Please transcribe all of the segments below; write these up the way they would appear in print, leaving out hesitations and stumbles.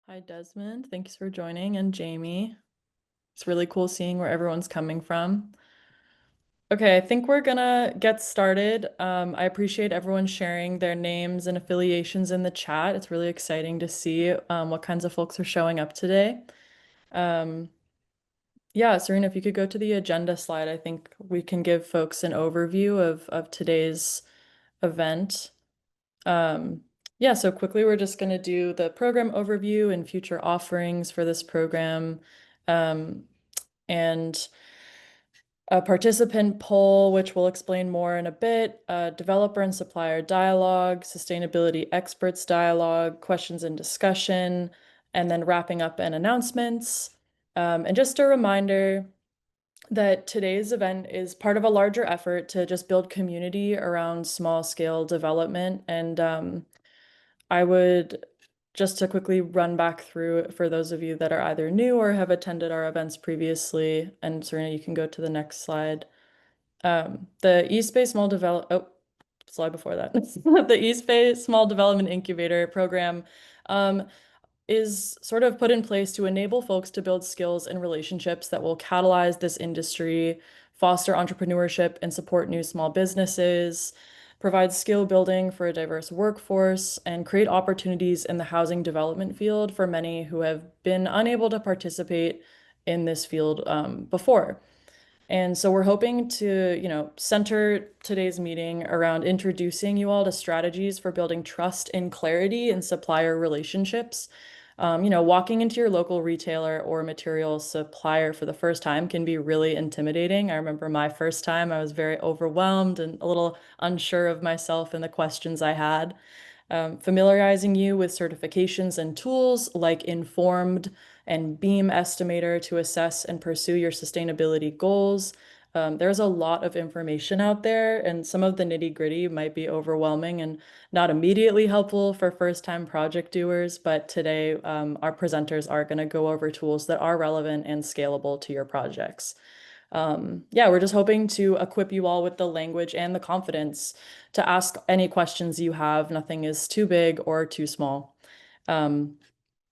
Hi, Desmond. Thanks for joining, and Jamie. It's really cool seeing where everyone's coming from. Okay, I think we're gonna get started. I appreciate everyone sharing their names and affiliations in the chat. It's really exciting to see what kinds of folks are showing up today. Um, yeah, Serena, if you could go to the agenda slide, I think we can give folks an overview of today's event. Um, yeah, so quickly, we're just going to do the program overview and future offerings for this program, um, and a participant poll, which we'll explain more in a bit, developer and supplier dialogue, sustainability experts dialogue, questions and discussion, and then wrapping up and announcements. And just a reminder that today's event is part of a larger effort to just build community around small scale development. And I would just to quickly run back through for those of you that are either new or have attended our events previously. And Serena, you can go to the next slide. The East Bay slide before that. The East Bay Small Development Incubator program is sort of put in place to enable folks to build skills and relationships that will catalyze this industry, foster entrepreneurship, and support new small businesses, provide skill building for a diverse workforce, and create opportunities in the housing development field for many who have been unable to participate in this field before. And so we're hoping to, center today's meeting around introducing you all to strategies for building trust and clarity in supplier relationships. Walking into your local retailer or material supplier for the first time can be really intimidating. I remember my first time, I was very overwhelmed and a little unsure of myself and the questions I had. Familiarizing you with certifications and tools like Informed and Beam Estimator to assess and pursue your sustainability goals. There's a lot of information out there, and some of the nitty-gritty might be overwhelming and not immediately helpful for first-time project doers, but today our presenters are going to go over tools that are relevant and scalable to your projects. Yeah, we're just hoping to equip you all with the language and the confidence to ask any questions you have. Nothing is too big or too small. Um,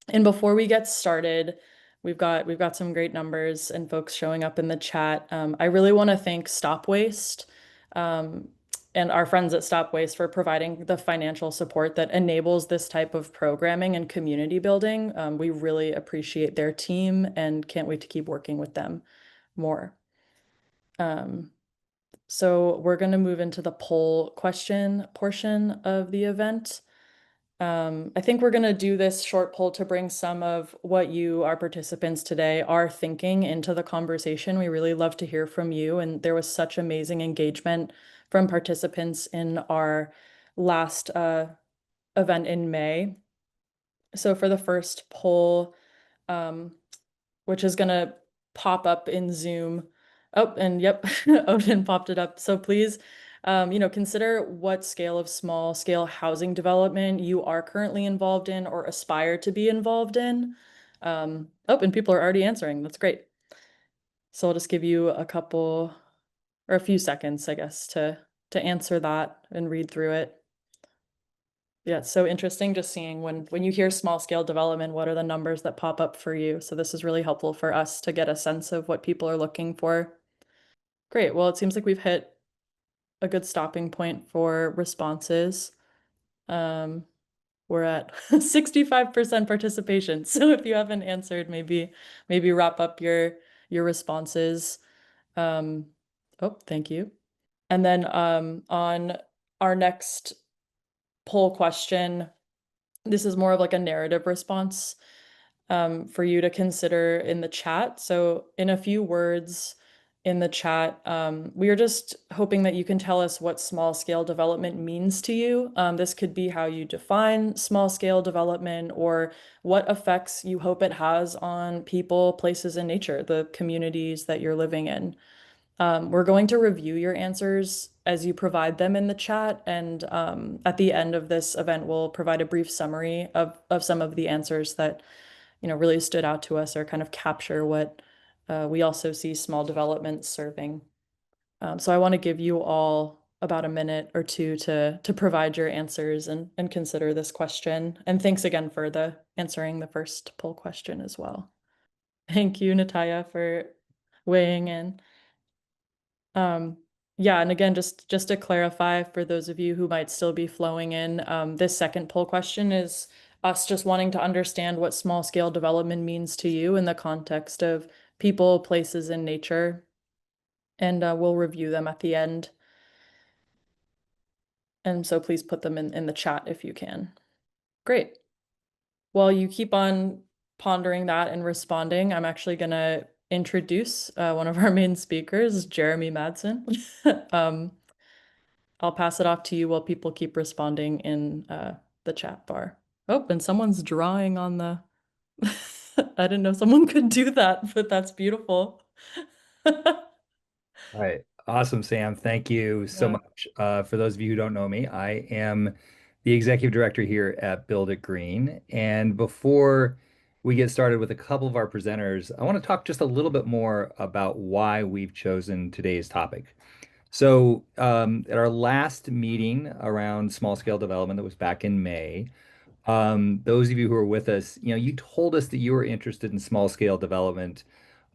and before we get started, we've got some great numbers and folks showing up in the chat. I really want to thank Stop Waste um, and our friends at Stop Waste for providing the financial support that enables this type of programming and community building. We really appreciate their team and can't wait to keep working with them more. So we're going to move into the poll question portion of the event. I think we're going to do this short poll to bring some of what you, our participants today, are thinking into the conversation. We really love to hear from you, and there was such amazing engagement from participants in our last event in May. So for the first poll, um, which is going to pop up in Zoom. Oh, and yep, Odin popped it up. So please, consider what scale of small scale housing development you are currently involved in or aspire to be involved in. Oh, and people are already answering. That's great. So I'll just give you a couple or a few seconds, I guess, to answer that and read through it. Yeah, it's so interesting just seeing when you hear small scale development, what are the numbers that pop up for you? So this is really helpful for us to get a sense of what people are looking for. Great. Well, it seems like we've hit a good stopping point for responses. Um, we're at 65% participation. So if you haven't answered, maybe wrap up your responses. Um, oh, thank you. And then on our next poll question, this is more of like a narrative response for you to consider in the chat. So in a few words in the chat, we are just hoping that you can tell us what small scale development means to you. This could be how you define small scale development or what effects you hope it has on people, places, and nature, the communities that you're living in. We're going to review your answers as you provide them in the chat, and at the end of this event, we'll provide a brief summary of some of the answers that really stood out to us or kind of capture what we also see small developments serving. So I want to give you all about a minute or two to provide your answers and consider this question. And thanks again for the answering the first poll question as well. Thank you, Nataya, for weighing in. Yeah, and again, just to clarify for those of you who might still be flowing in, this second poll question is us just wanting to understand what small scale development means to you in the context of people, places, and nature. And we'll review them at the end. And so please put them in the chat if you can. Great. While you keep on pondering that and responding, I'm actually going to introduce one of our main speakers, Jeremy Madsen. I'll pass it off to you while people keep responding in the chat bar. Oh, and someone's drawing on the... I didn't know someone could do that, but that's beautiful. All right. Awesome, Sam. Thank you so Yeah. much. For those of you who don't know me, I am the executive director here at Build It Green. And before we get started with a couple of our presenters, I want to talk just a little bit more about why we've chosen today's topic. So, at our last meeting around small scale development that was back in May, those of you who were with us, you told us that you were interested in small scale development,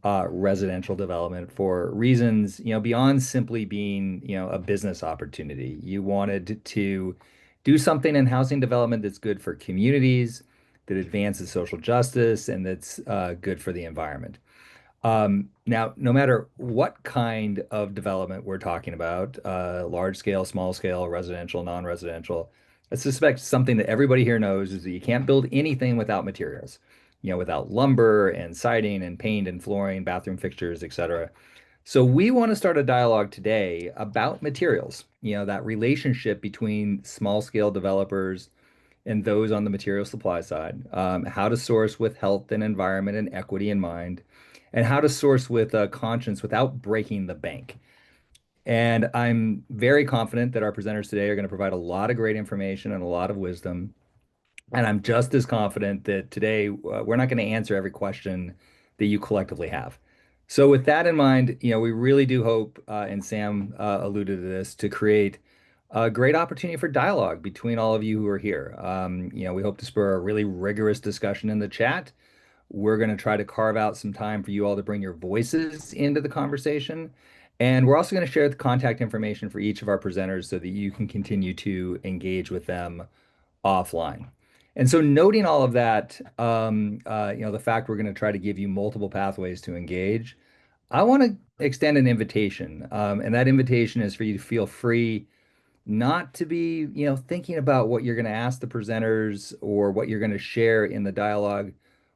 residential development for reasons, beyond simply being, a business opportunity. You wanted to do something in housing development that's good for communities, that advances social justice, and that's good for the environment. Now, no matter what kind of development we're talking about, large scale, small scale, residential, non-residential, I suspect something that everybody here knows is that you can't build anything without materials, without lumber and siding and paint and flooring, bathroom fixtures, etc. So we want to start a dialogue today about materials, that relationship between small scale developers and those on the material supply side, how to source with health and environment and equity in mind, and how to source with conscience without breaking the bank. And I'm very confident that our presenters today are going to provide a lot of great information and a lot of wisdom. And I'm just as confident that today we're not going to answer every question that you collectively have. So with that in mind, we really do hope, and Sam alluded to this, to create a great opportunity for dialogue between all of you who are here. We hope to spur a really rigorous discussion in the chat. We're going to try to carve out some time for you all to bring your voices into the conversation. And we're also going to share the contact information for each of our presenters so that you can continue to engage with them offline. And so, noting all of that, the fact we're going to try to give you multiple pathways to engage, I want to extend an invitation. And that invitation is for you to feel free not to be, thinking about what you're going to ask the presenters or what you're going to share in the dialogue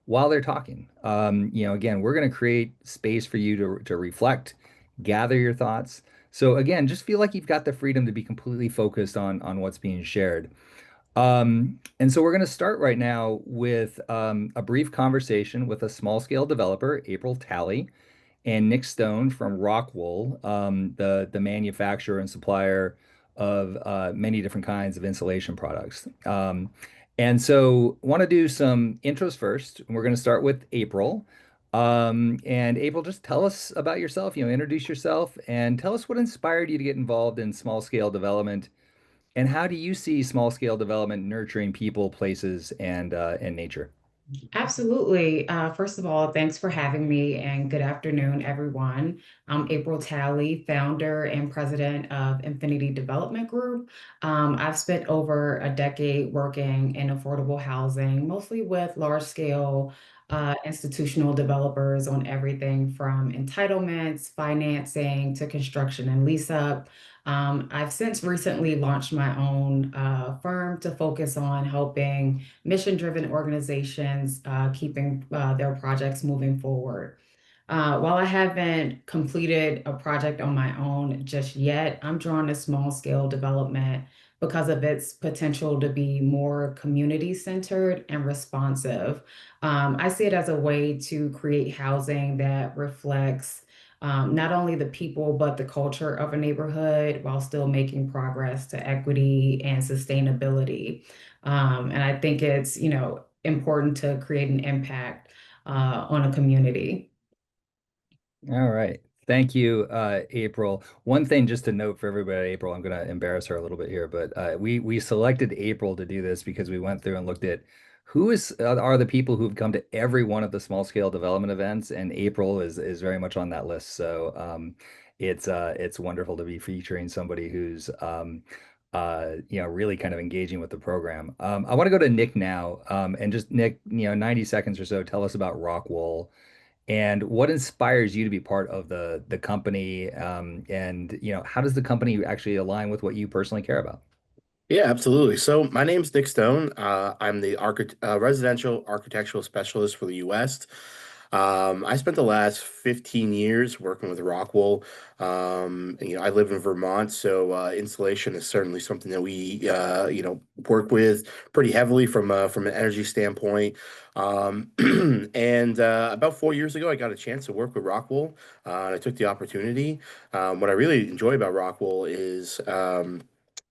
while they're talking. Again, we're going to create space for you to reflect, gather your thoughts. So again, just feel like you've got the freedom to be completely focused on what's being shared. And so we're going to start right now with a brief conversation with a small scale developer, April Talley, and Nick Stone from Rockwool, the manufacturer and supplier of many different kinds of insulation products. And so want to do some intros first. And we're going to start with April. And April, just tell us about yourself, introduce yourself and tell us what inspired you to get involved in small scale development. And how do you see small scale development nurturing people, places, and nature? Absolutely. First of all, thanks for having me and good afternoon, everyone. I'm April Talley, founder and president of Infinity Development Group. I've spent over a decade working in affordable housing, mostly with large scale institutional developers on everything from entitlements, financing to construction and lease up. I've since recently launched my own firm to focus on helping mission-driven organizations keeping their projects moving forward. While I haven't completed a project on my own just yet, I'm drawn to small-scale development because of its potential to be more community-centered and responsive. I see it as a way to create housing that reflects not only the people, but the culture of a neighborhood while still making progress to equity and sustainability. And I think it's, important to create an impact on a community. All right. Thank you, April. One thing just to note for everybody, April, I'm going to embarrass her a little bit here, but we selected April to do this because we went through and looked at who are the people who've come to every one of the small scale development events, and April is very much on that list. So it's wonderful to be featuring somebody who's really kind of engaging with the program. I want to go to Nick now, and just Nick, 90 seconds or so, tell us about Rockwool and what inspires you to be part of the company, and how does the company actually align with what you personally care about? Yeah, absolutely. So my name's Nick Stone. I'm the residential architectural specialist for the U.S. I spent the last 15 years working with Rockwool. I live in Vermont, so insulation is certainly something that we work with pretty heavily from an energy standpoint. And about 4 years ago, I got a chance to work with Rockwool, and I took the opportunity. What I really enjoy about Rockwool is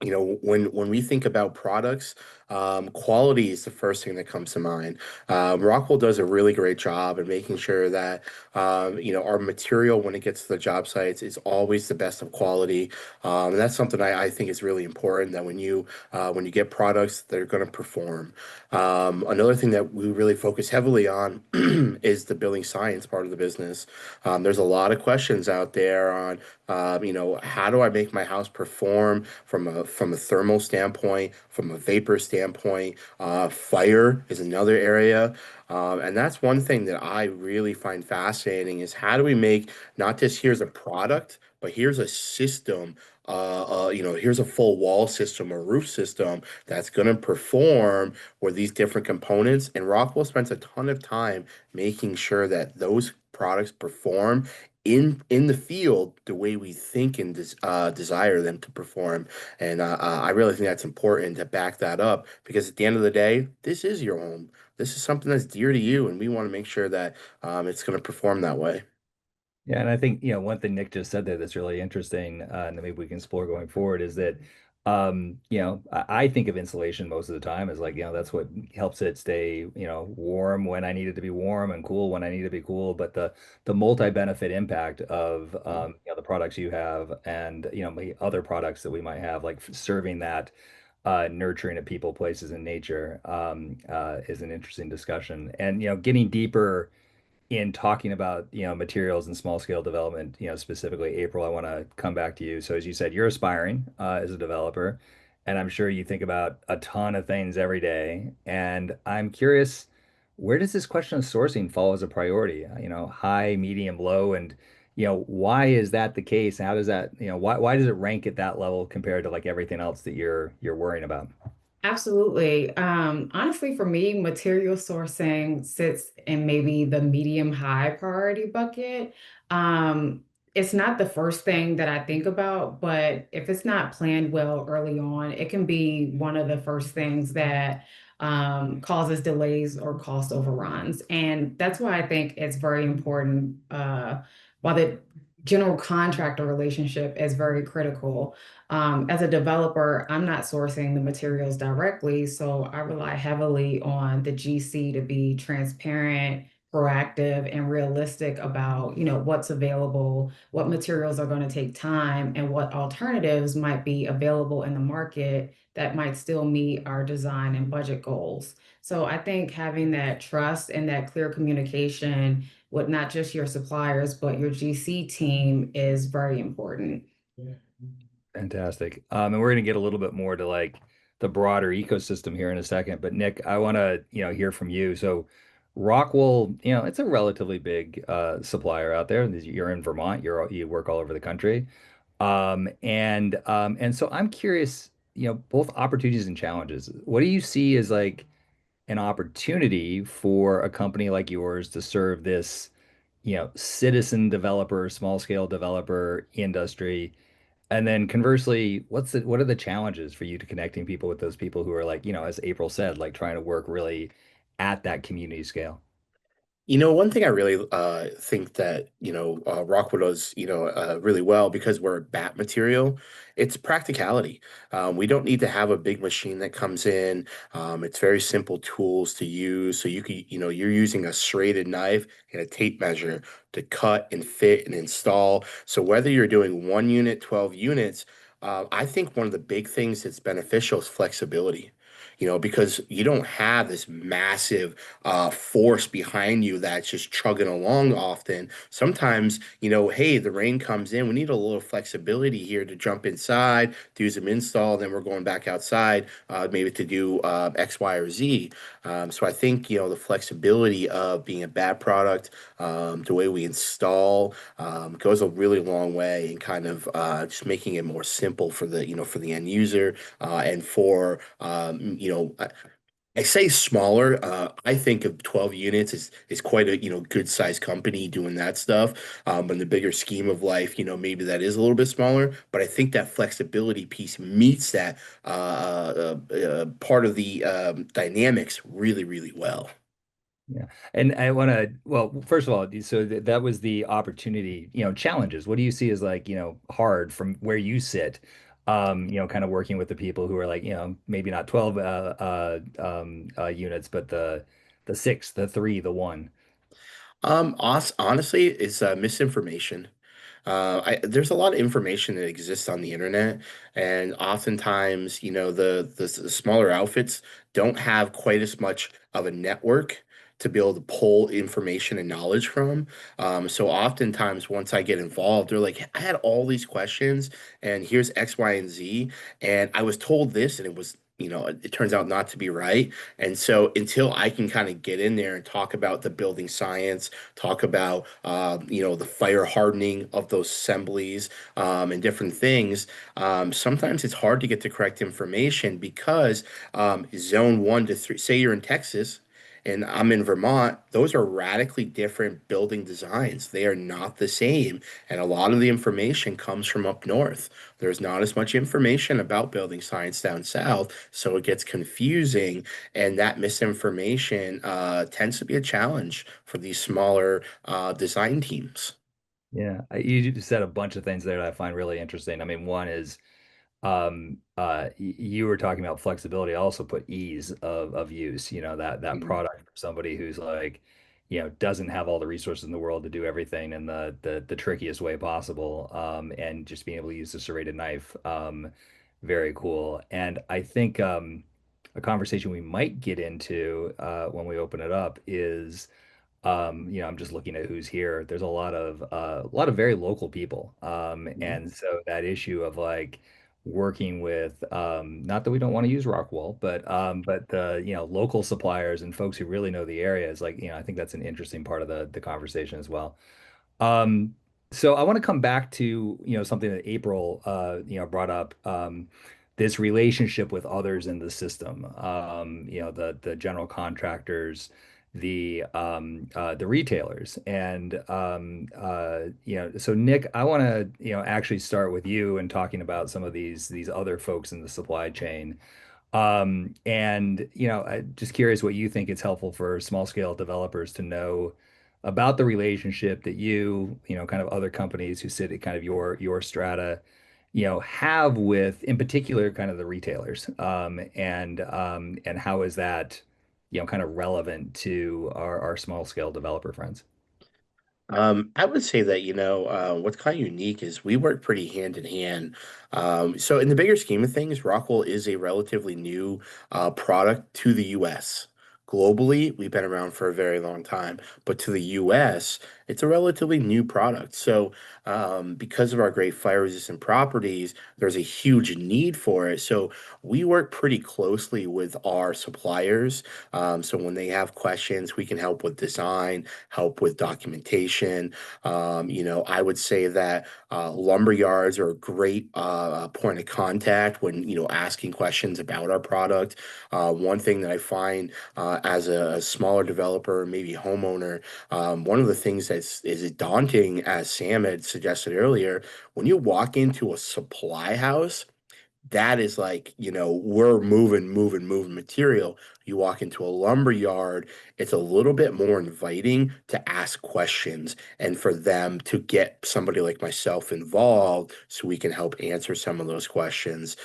when we think about products, quality is the first thing that comes to mind. Rockwell does a really great job in making sure that our material when it gets to the job sites is always the best of quality, and that's something I think is really important. That when you get products that are going to perform. Another thing that we really focus heavily on is the building science part of the business. There's a lot of questions out there on how do I make my house perform from a thermal standpoint, from a vapor standpoint. Fire is another area. And that's one thing that I really find fascinating is how do we make not just here's a product, but here's a system, here's a full wall system or roof system that's going to perform with these different components. And Rockwell spends a ton of time making sure that those products perform in the field the way we think and desire them to perform. And I really think that's important to back that up because at the end of the day, this is your home. This is something that's dear to you, and we want to make sure that it's going to perform that way. Yeah, and I think, one thing Nick just said there that's really interesting, and that maybe we can explore going forward is that, I think of insulation most of the time as like, that's what helps it stay, warm when I need it to be warm and cool when I need it to be cool. But the multi-benefit impact of, the products you have and, the other products that we might have, like serving that nurturing of people, places, and nature, is an interesting discussion. And, getting deeper in talking about materials and small scale development, specifically April, I want to come back to you. So as you said, you're aspiring as a developer, and I'm sure you think about a ton of things every day. And I'm curious, where does this question of sourcing fall as a priority? High, medium, low, and why is that the case? How does that, why does it rank at that level compared to like everything else that you're worrying about? Absolutely. Honestly, for me, material sourcing sits in maybe the medium high priority bucket. It's not the first thing that I think about, but if it's not planned well early on, it can be one of the first things that causes delays or cost overruns. And that's why I think it's very important. While the general contractor relationship is very critical, as a developer, I'm not sourcing the materials directly, so I rely heavily on the GC to be transparent, proactive, and realistic about, what's available, what materials are going to take time, and what alternatives might be available in the market that might still meet our design and budget goals. So I think having that trust and that clear communication with not just your suppliers, but your GC team is very important. Fantastic. And we're going to get a little bit more to like the broader ecosystem here in a second. But Nick, I want to, hear from you. So Rockwool, it's a relatively big supplier out there. You're in Vermont. You work all over the country. And so I'm curious, both opportunities and challenges. What do you see as like an opportunity for a company like yours to serve this, citizen developer, small scale developer industry? And then conversely, what are the challenges for you to connecting people with those people who are like, as April said, like trying to work really at that community scale? One thing I really think that, Rockwood does, really well because we're a bat material, it's practicality. We don't need to have a big machine that comes in. It's very simple tools to use. So you're using a serrated knife and a tape measure to cut and fit and install. So whether you're doing 1 unit, 12 units, I think one of the big things that's beneficial is flexibility. Because you don't have this massive force behind you that's just chugging along often. Sometimes, hey, the rain comes in. We need a little flexibility here to jump inside, do some install, then we're going back outside, maybe to do X, Y, or Z. So I think, the flexibility of being a bad product, the way we install, goes a really long way in kind of just making it more simple for the end user, and for, I say smaller. I think of 12 units is quite a good sized company doing that stuff. But in the bigger scheme of life, maybe that is a little bit smaller. But I think that flexibility piece meets that part of the dynamics really, really well. Yeah. And I want to, well, first of all, so that was the opportunity, challenges. What do you see as like, hard from where you sit, kind of working with the people who are like, maybe not 12 units, but the six, the three, the one. Honestly, it's misinformation. There's a lot of information that exists on the internet, and oftentimes, the smaller outfits don't have quite as much of a network to be able to pull information and knowledge from. So oftentimes, once I get involved, they're like, I had all these questions, and here's X, Y, and Z, and I was told this, and it was. It turns out not to be right. And so until I can kind of get in there and talk about the building science, talk about the fire hardening of those assemblies, and different things. Sometimes it's hard to get the correct information because zone 1 to 3, say you're in Texas and I'm in Vermont, those are radically different building designs. They are not the same. And a lot of the information comes from up north. There's not as much information about building science down south, so it gets confusing. And that misinformation tends to be a challenge for these smaller design teams. Yeah. You just said a bunch of things there that I find really interesting. I mean, one is you were talking about flexibility. I also put ease of use, that Mhm. product for somebody who's like, doesn't have all the resources in the world to do everything in the trickiest way possible. And just being able to use the serrated knife, very cool. And I think a conversation we might get into when we open it up is I'm just looking at who's here. There's a lot of very local people. Mhm. And so that issue of like working with not that we don't want to use Rockwool, but the local suppliers and folks who really know the area is like, I think that's an interesting part of the conversation as well. Um, so I want to come back to, something that April brought up, this relationship with others in the system, the general contractors, the retailers. And so Nick, I want to, actually start with you and talking about some of these other folks in the supply chain. And I'm just curious what you think it's helpful for small scale developers to know about the relationship that kind of other companies who sit at kind of your strata, have with, in particular, kind of the retailers. And how is that, kind of relevant to our small scale developer friends? I would say that, what's kind of unique is we work pretty hand in hand. So in the bigger scheme of things, Rockwell is a relatively new product to the US. Globally, we've been around for a very long time, but to the US, it's a relatively new product. So because of our great fire resistant properties, there's a huge need for it. So we work pretty closely with our suppliers. So when they have questions, we can help with design, help with documentation. I would say that lumber yards are a great point of contact when, asking questions about our product. One thing that I find as a smaller developer, maybe homeowner, one of the things that's is daunting, as Sam had suggested earlier, when you walk into a supply house, that is like, we're moving material. You walk into a lumber yard, it's a little bit more inviting to ask questions and for them to get somebody like myself involved so we can help answer some of those questions.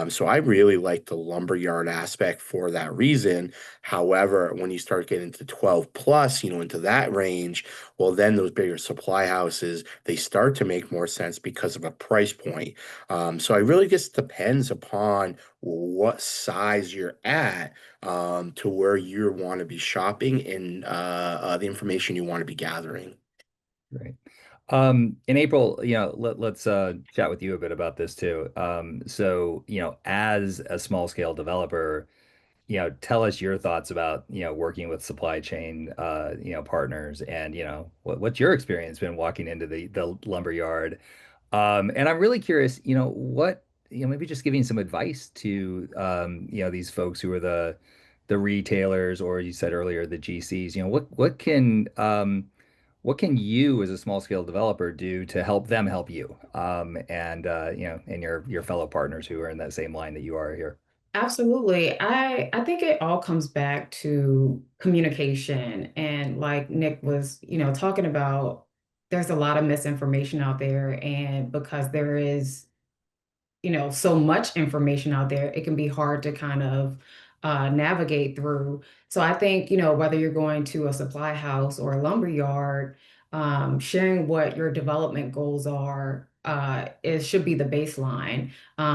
So I really like the lumber yard aspect for that reason. However, when you start getting to 12 plus, into that range, well, then those bigger supply houses, they start to make more sense because of a price point. So I really just depends upon what size you're at, to where you want to be shopping and the information you want to be gathering. Right. In April, let's chat with you a bit about this too. So, as a small scale developer, tell us your thoughts about, working with supply chain, partners and, what's your experience been walking into the lumber yard? And I'm really curious, maybe just giving some advice to, these folks who are the retailers, or you said earlier, the GCs, what can you as a small scale developer do to help them help you? And your fellow partners who are in that same line that you are here. Absolutely. I think it all comes back to communication. And like Nick was, talking about, there's a lot of misinformation out there. And because there is so much information out there, it can be hard to kind of navigate through. So I think, whether you're going to a supply house or a lumber yard, sharing what your development goals are, it should be the baseline.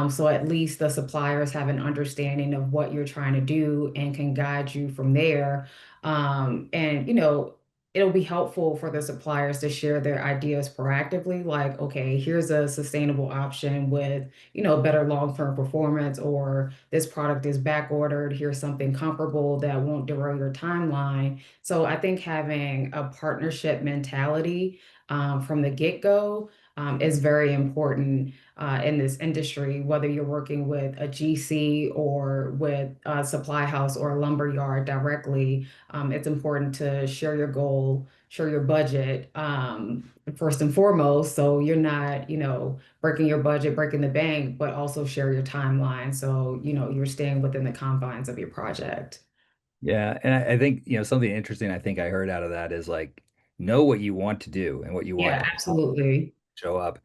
So at least the suppliers have an understanding of what you're trying to do and can guide you from there. And, it'll be helpful for the suppliers to share their ideas proactively, like, okay, here's a sustainable option with better long-term performance, or this product is back ordered. Here's something comparable that won't derail your timeline. So I think having a partnership mentality from the get-go is very important in this industry, whether you're working with a GC or with a supply house or a lumber yard directly. It's important to share your goal, share your budget, first and foremost, so you're not, breaking your budget, breaking the bank, but also share your timeline. So, you're staying within the confines of your project. Yeah, and I think, something interesting I think I heard out of that is like know what you want to do and what you want Yeah, to absolutely. show up.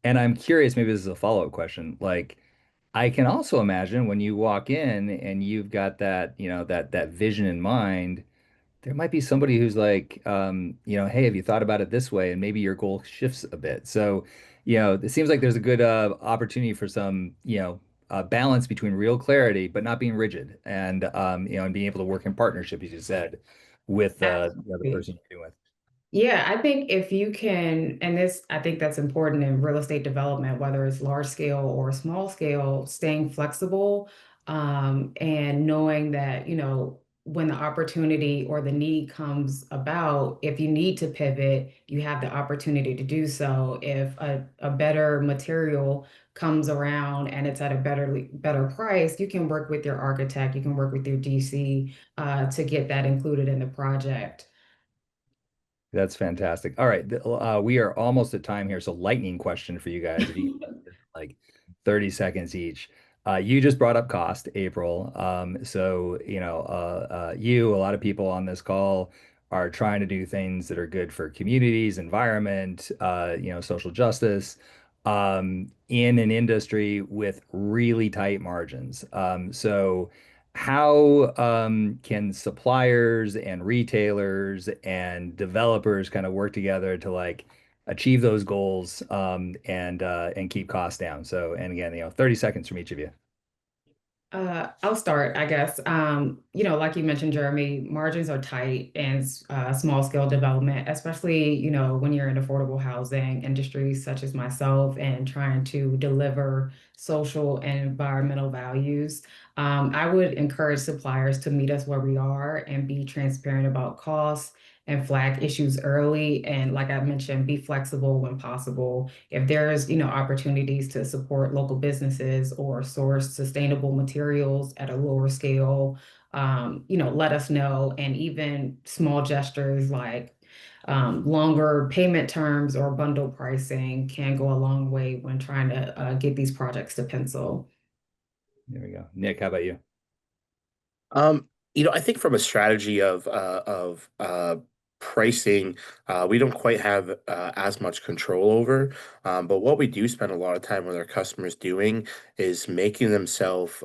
And I'm curious, maybe this is a follow-up question. Like, I can also imagine when you walk in and you've got that, that vision in mind, there might be somebody who's like, hey, have you thought about it this way? And maybe your goal shifts a bit. So, it seems like there's a good opportunity for some, balance between real clarity, but not being rigid, and being able to work in partnership, as you said, with the Absolutely. person you're doing with. Yeah, I think if you can, and I think that's important in real estate development, whether it's large scale or small scale, staying flexible, and knowing that, when the opportunity or the need comes about, if you need to pivot, you have the opportunity to do so. If a better material comes around and it's at a better price, you can work with your architect, you can work with your DC, to get that included in the project. That's fantastic. All right, we are almost at time here. So, lightning question for you guys. If you like 30 seconds each. You just brought up cost, April. So, a lot of people on this call are trying to do things that are good for communities, environment, social justice, in an industry with really tight margins. So, how can suppliers and retailers and developers kind of work together to like achieve those goals, and keep costs down? So, and again, 30 seconds from each of you. I'll start, I guess. Like you mentioned, Jeremy, margins are tight in small scale development, especially, when you're in affordable housing industries such as myself and trying to deliver social and environmental values. I would encourage suppliers to meet us where we are and be transparent about costs and flag issues early. And like I mentioned, be flexible when possible. If there's, opportunities to support local businesses or source sustainable materials at a lower scale, let us know. And even small gestures like longer payment terms or bundle pricing can go a long way when trying to get these projects to pencil. There we go. Nick, how about you? Um, I think from a strategy of pricing, we don't quite have as much control over. But what we do spend a lot of time with our customers doing is making themselves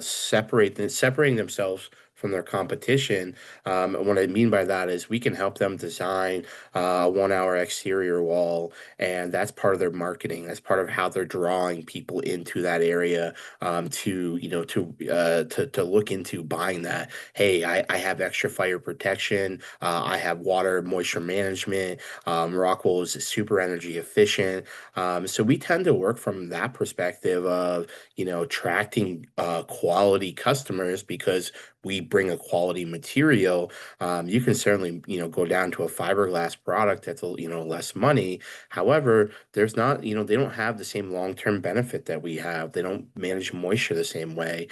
separating themselves from their competition. And what I mean by that is we can help them design a 1 hour exterior wall, and that's part of their marketing. That's part of how they're drawing people into that area to to look into buying that. Hey, I have extra fire protection. I have water moisture management. Rockwell is super energy efficient. So we tend to work from that perspective of attracting quality customers because we bring a quality material. You can certainly go down to a fiberglass product that's less money. However, there's not, they don't have the same long-term benefit that we have. They don't manage moisture the same way.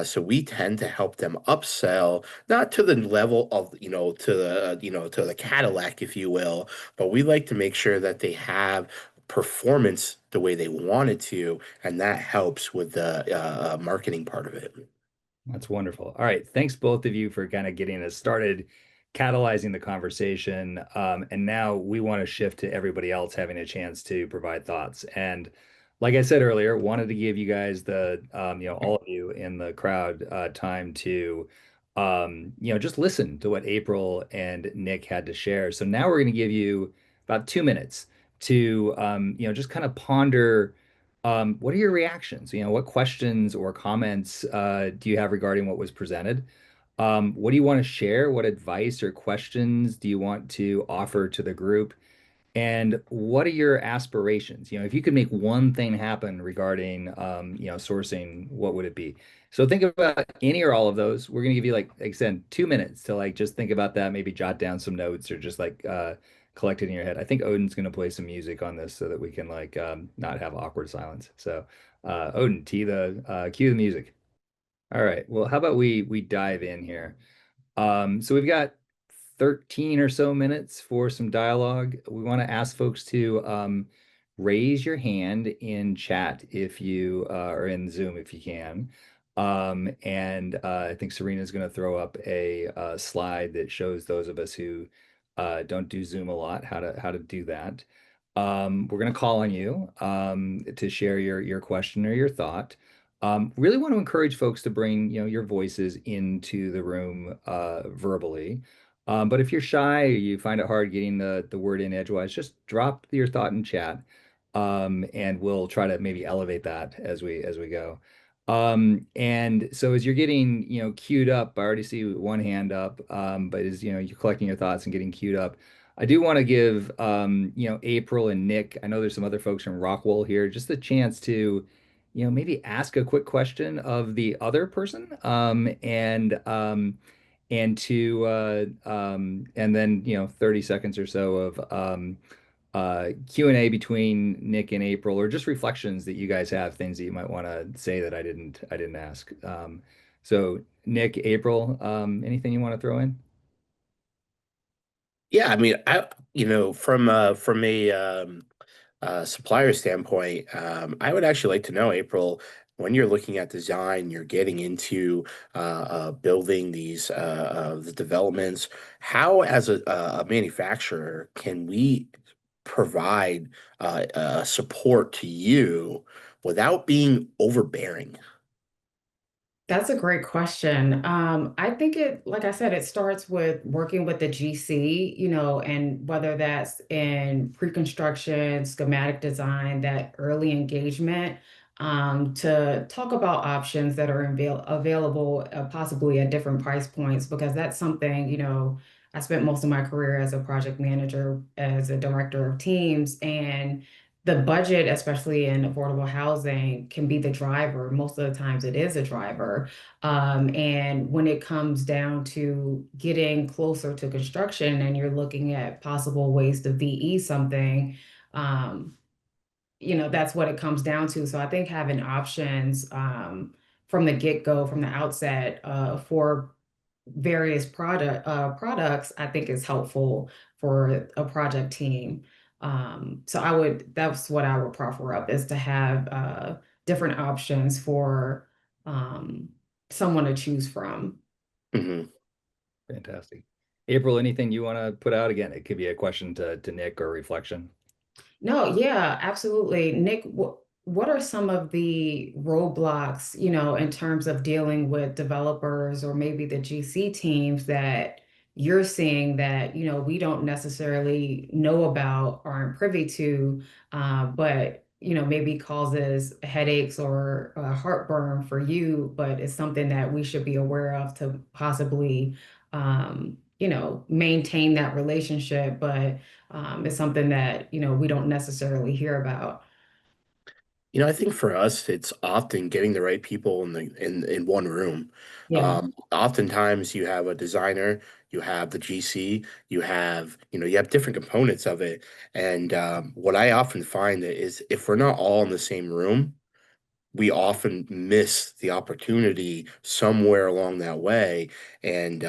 So we tend to help them upsell, not to the level of, to the Cadillac, if you will, but we like to make sure that they have performance the way they want it to, and that helps with the marketing part of it. That's wonderful. All right. Thanks both of you for kind of getting us started, catalyzing the conversation. And now we want to shift to everybody else having a chance to provide thoughts. And like I said earlier, wanted to give you guys all of you in the crowd, time to, just listen to what April and Nick had to share. So now we're going to give you about 2 minutes to, just kind of ponder what are your reactions? What questions or comments do you have regarding what was presented? What do you want to share? What advice or questions do you want to offer to the group? And what are your aspirations? If you could make one thing happen regarding, sourcing, what would it be? So think about any or all of those. We're gonna give you like I said, 2 minutes to like just think about that, maybe jot down some notes or just like collect it in your head. I think Odin's gonna play some music on this so that we can like not have awkward silence. So Odin, cue the music. All right. Well, how about we dive in here? So we've got 13 or so minutes for some dialogue. We want to ask folks to raise your hand in chat if you or in Zoom if you can. And I think Serena's going to throw up a, slide that shows those of us who don't do Zoom a lot how to do that. We're going to call on you to share your question or your thought. Really want to encourage folks to bring, your voices into the room verbally. But if you're shy or you find it hard getting the word in edgewise, just drop your thought in chat, and we'll try to maybe elevate that as we go. And so as you're getting, queued up, I already see one hand up, but as you're collecting your thoughts and getting queued up, I do want to give, April and Nick, I know there's some other folks from Rockwell here, just a chance to, maybe ask a quick question of the other person, and then 30 seconds or so of Q&A between Nick and April, or just reflections that you guys have, things that you might want to say that I didn't ask. So Nick, April, anything you want to throw in? Yeah, I mean, from a supplier standpoint, I would actually like to know, April, when you're looking at design, you're getting into building the developments. How, as a manufacturer, can we provide support to you without being overbearing? That's a great question. I think like I said, it starts with working with the GC, and whether that's in pre-construction, schematic design, that early engagement, to talk about options that are available, possibly at different price points, because that's something, I spent most of my career as a project manager, as a director of teams, and the budget, especially in affordable housing, can be the driver. Most of the times it is a driver. And when it comes down to getting closer to construction and you're looking at possible ways to VE something, um, that's what it comes down to. So I think having options from the get-go, from the outset, for various products, I think is helpful for a project team. So that's what I would proffer up, is to have different options for um, someone to choose from. Mhm. Fantastic. April, anything you want to put out? Again, it could be a question to Nick or reflection. No, yeah, absolutely. Nick, what are some of the roadblocks, in terms of dealing with developers or maybe the GC teams that you're seeing that, we don't necessarily know about or aren't privy to, but, maybe causes headaches or heartburn for you, but it's something that we should be aware of to possibly, maintain that relationship, but is something that, we don't necessarily hear about. I think for us, it's often getting the right people in one room. Yeah. Oftentimes you have a designer, you have the GC, you have different components of it. And what I often find is if we're not all in the same room, we often miss the opportunity somewhere along that way, and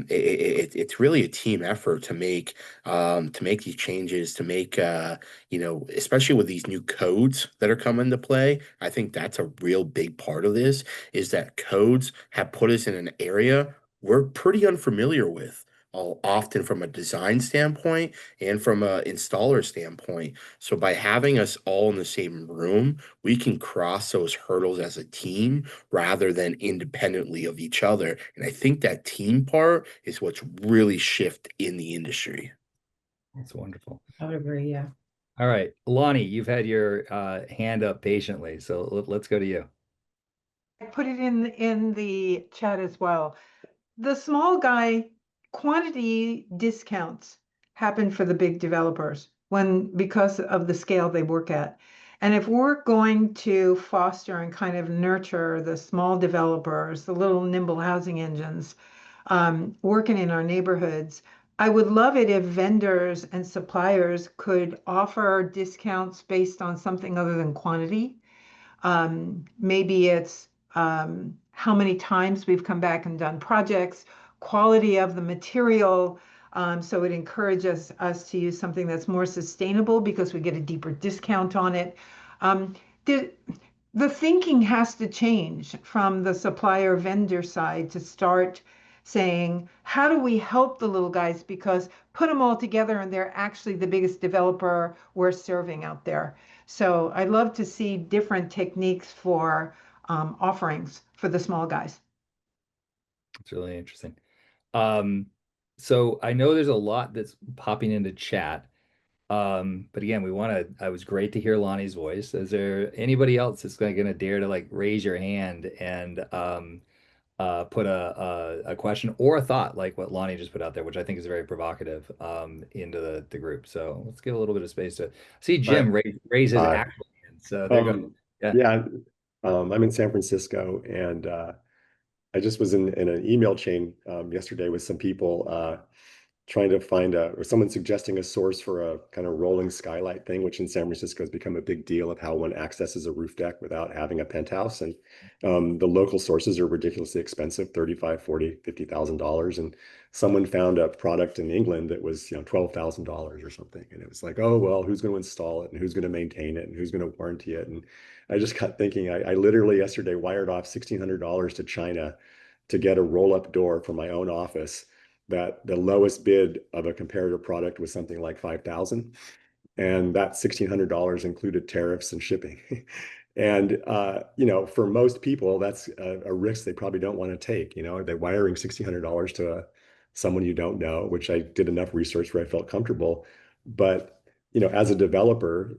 it's really a team effort to make these changes, to make especially with these new codes that are coming into play. I think that's a real big part of this is that codes have put us in an area we're pretty unfamiliar with. Often from a design standpoint and from a installer standpoint. So by having us all in the same room, we can cross those hurdles as a team rather than independently of each other. And I think that team part is what's really shift in the industry. That's wonderful. I would agree. Yeah. All right, Lonnie, you've had your hand up patiently, so let's go to you. I put it in the chat as well. The small guy quantity discounts happen for the big developers because of the scale they work at. And if we're going to foster and kind of nurture the small developers, the little nimble housing engines, working in our neighborhoods, I would love it if vendors and suppliers could offer discounts based on something other than quantity. Maybe it's how many times we've come back and done projects, quality of the material. So it encourages us to use something that's more sustainable because we get a deeper discount on it. Um, the, the thinking has to change from the supplier vendor side to start saying, how do we help the little guys? Because put them all together and they're actually the biggest developer we're serving out there. So I'd love to see different techniques for offerings for the small guys. It's really interesting. Um, so I know there's a lot that's popping into chat. But again, I was great to hear Lonnie's voice. Is there anybody else that's gonna dare to like raise your hand and put a question or a thought like what Lonnie just put out there, which I think is very provocative into the group. So let's give a little bit of space to see Hi. Jim raise his Hi. actual hand. So there you go. Yeah. Yeah, I'm in San Francisco, and I just was in an email chain yesterday with some people trying to find or someone suggesting a source for a kind of rolling skylight thing, which in San Francisco has become a big deal of how one accesses a roof deck without having a penthouse. And the local sources are ridiculously expensive, 35, 40, $50,000. And someone found a product in England that was, $12,000 or something. And it was like, oh, well, who's going to install it and who's going to maintain it and who's going to warranty it? And I just got thinking, I literally yesterday wired off $1,600 to China to get a roll-up door for my own office that the lowest bid of a comparative product was something like 5,000, and that $1,600 included tariffs and shipping. And for most people, that's a risk they probably don't want to take. They're wiring $1,600 to someone you don't know, which I did enough research where I felt comfortable. But as a developer,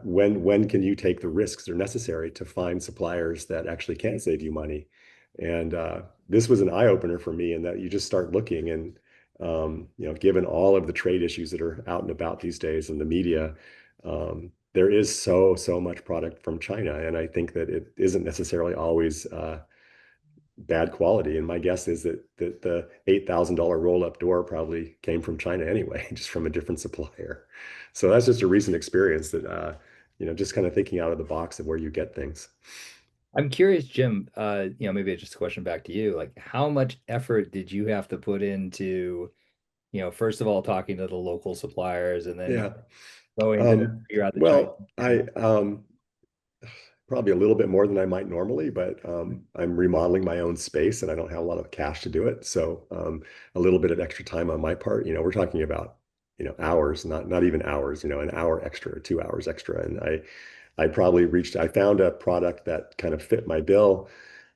when can you take the risks that are necessary to find suppliers that actually can save you money? And this was an eye opener for me, in that you just start looking, and given all of the trade issues that are out and about these days in the media, there is so much product from China, and I think that it isn't necessarily always bad quality. And my guess is that the $8,000 roll-up door probably came from China anyway, just from a different supplier. So that's just a recent experience that just kind of thinking out of the box of where you get things. I'm curious, Jim, maybe it's just a question back to you. Like, how much effort did you have to put into, first of all, talking to the local suppliers and then Yeah. going to figure out the Chinese Well, thing? probably a little bit more than I might normally, but I'm remodeling my own space and I don't have a lot of cash to do it. So a little bit of extra time on my part, we're talking about, hours, not even hours, an hour extra or 2 hours extra. And I found a product that kind of fit my bill,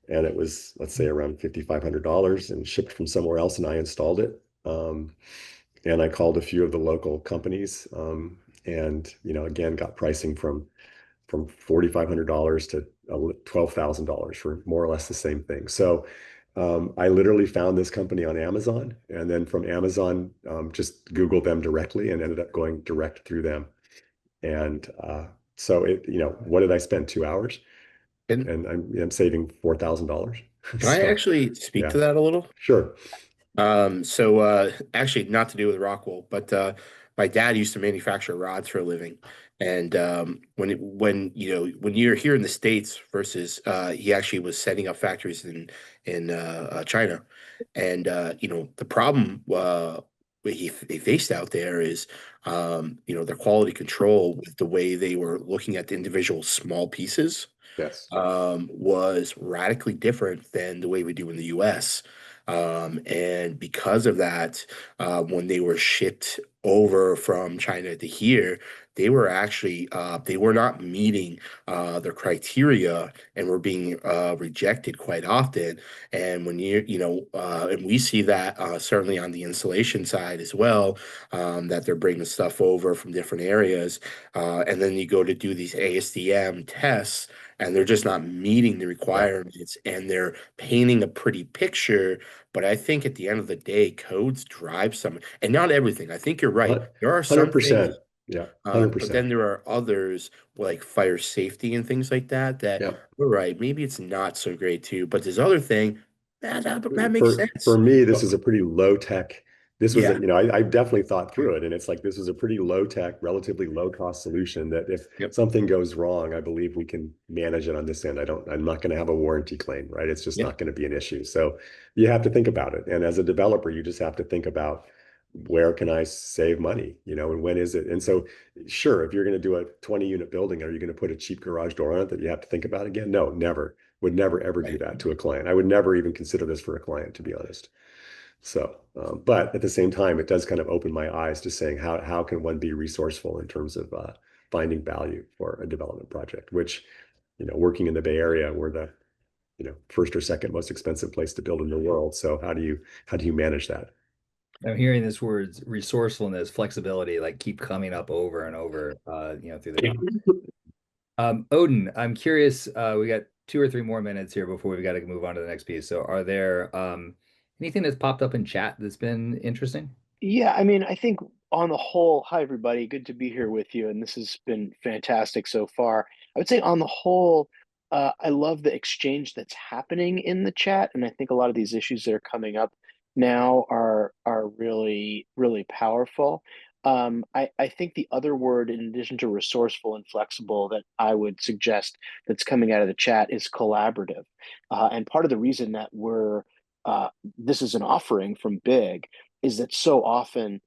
and it was, let's say, around $5,500 and shipped from somewhere else, and I installed it. And I called a few of the local companies, and again, got pricing from $4,500 to $12,000 for more or less the same thing. So I literally found this company on Amazon, and then from Amazon, just Googled them directly and ended up going direct through them. And so what did I spend? 2 hours, And and I'm saving $4,000. can I So actually speak yeah, to that a little? sure. Actually, not to do with Rockwool, but my dad used to manufacture rods for a living. And when you're here in the States versus he actually was setting up factories in China. And the problem he faced out there is their quality control with the way they were looking at the individual small pieces Yes. was radically different than the way we do in the US. And because of that, when they were shipped over from China to here, they were not meeting their criteria and were being rejected quite often. And and we see that certainly on the installation side as well, that they're bringing stuff over from different areas. And then you go to do these ASDM tests, and they're just not meeting the Yeah. requirements, and they're painting a pretty picture. But I think at the end of the day, codes drive some, and not everything. I think you're right. There are some things, 100%. Yeah. but 100%. then there are others like fire safety and things like that. That Yeah. we're right. Maybe it's not so great too. But this other thing, that makes For sense. me, this is Well, a pretty low tech. This was yeah. I definitely thought through it, and it's like this is a pretty low tech, relatively low cost solution that if Yep. something goes wrong, I believe we can manage it on this end. I'm not going to have a warranty claim, right? It's just Yep. not going to be an issue. So you have to think about it. And as a developer, you just have to think about where can I save money, and when is it? And so, sure, if you're going to do a 20-unit building, are you going to put a cheap garage door on it that you have to think about again? No, never. Would never ever do Right. that to a client. I would never even consider this for a client, to be honest. So, but at the same time, it does kind of open my eyes to saying how can one be resourceful in terms of finding value for a development project, which, working in the Bay Area, we're the first or second most expensive place to build in the world. So how do you manage that? I'm hearing this words resourcefulness, flexibility, like keep coming up over and over, through the Odin, I'm curious, we got 2 or 3 more minutes here before we got to move on to the next piece. So are there anything that's popped up in chat that's been interesting? Yeah, I mean, I think on the whole, hi everybody, good to be here with you, and this has been fantastic so far. I would say on the whole, I love the exchange that's happening in the chat, and I think a lot of these issues that are coming up now are really really powerful. I think the other word, in addition to resourceful and flexible, that I would suggest that's coming out of the chat is collaborative, and part of the reason that uh, this is an offering from Big is that so often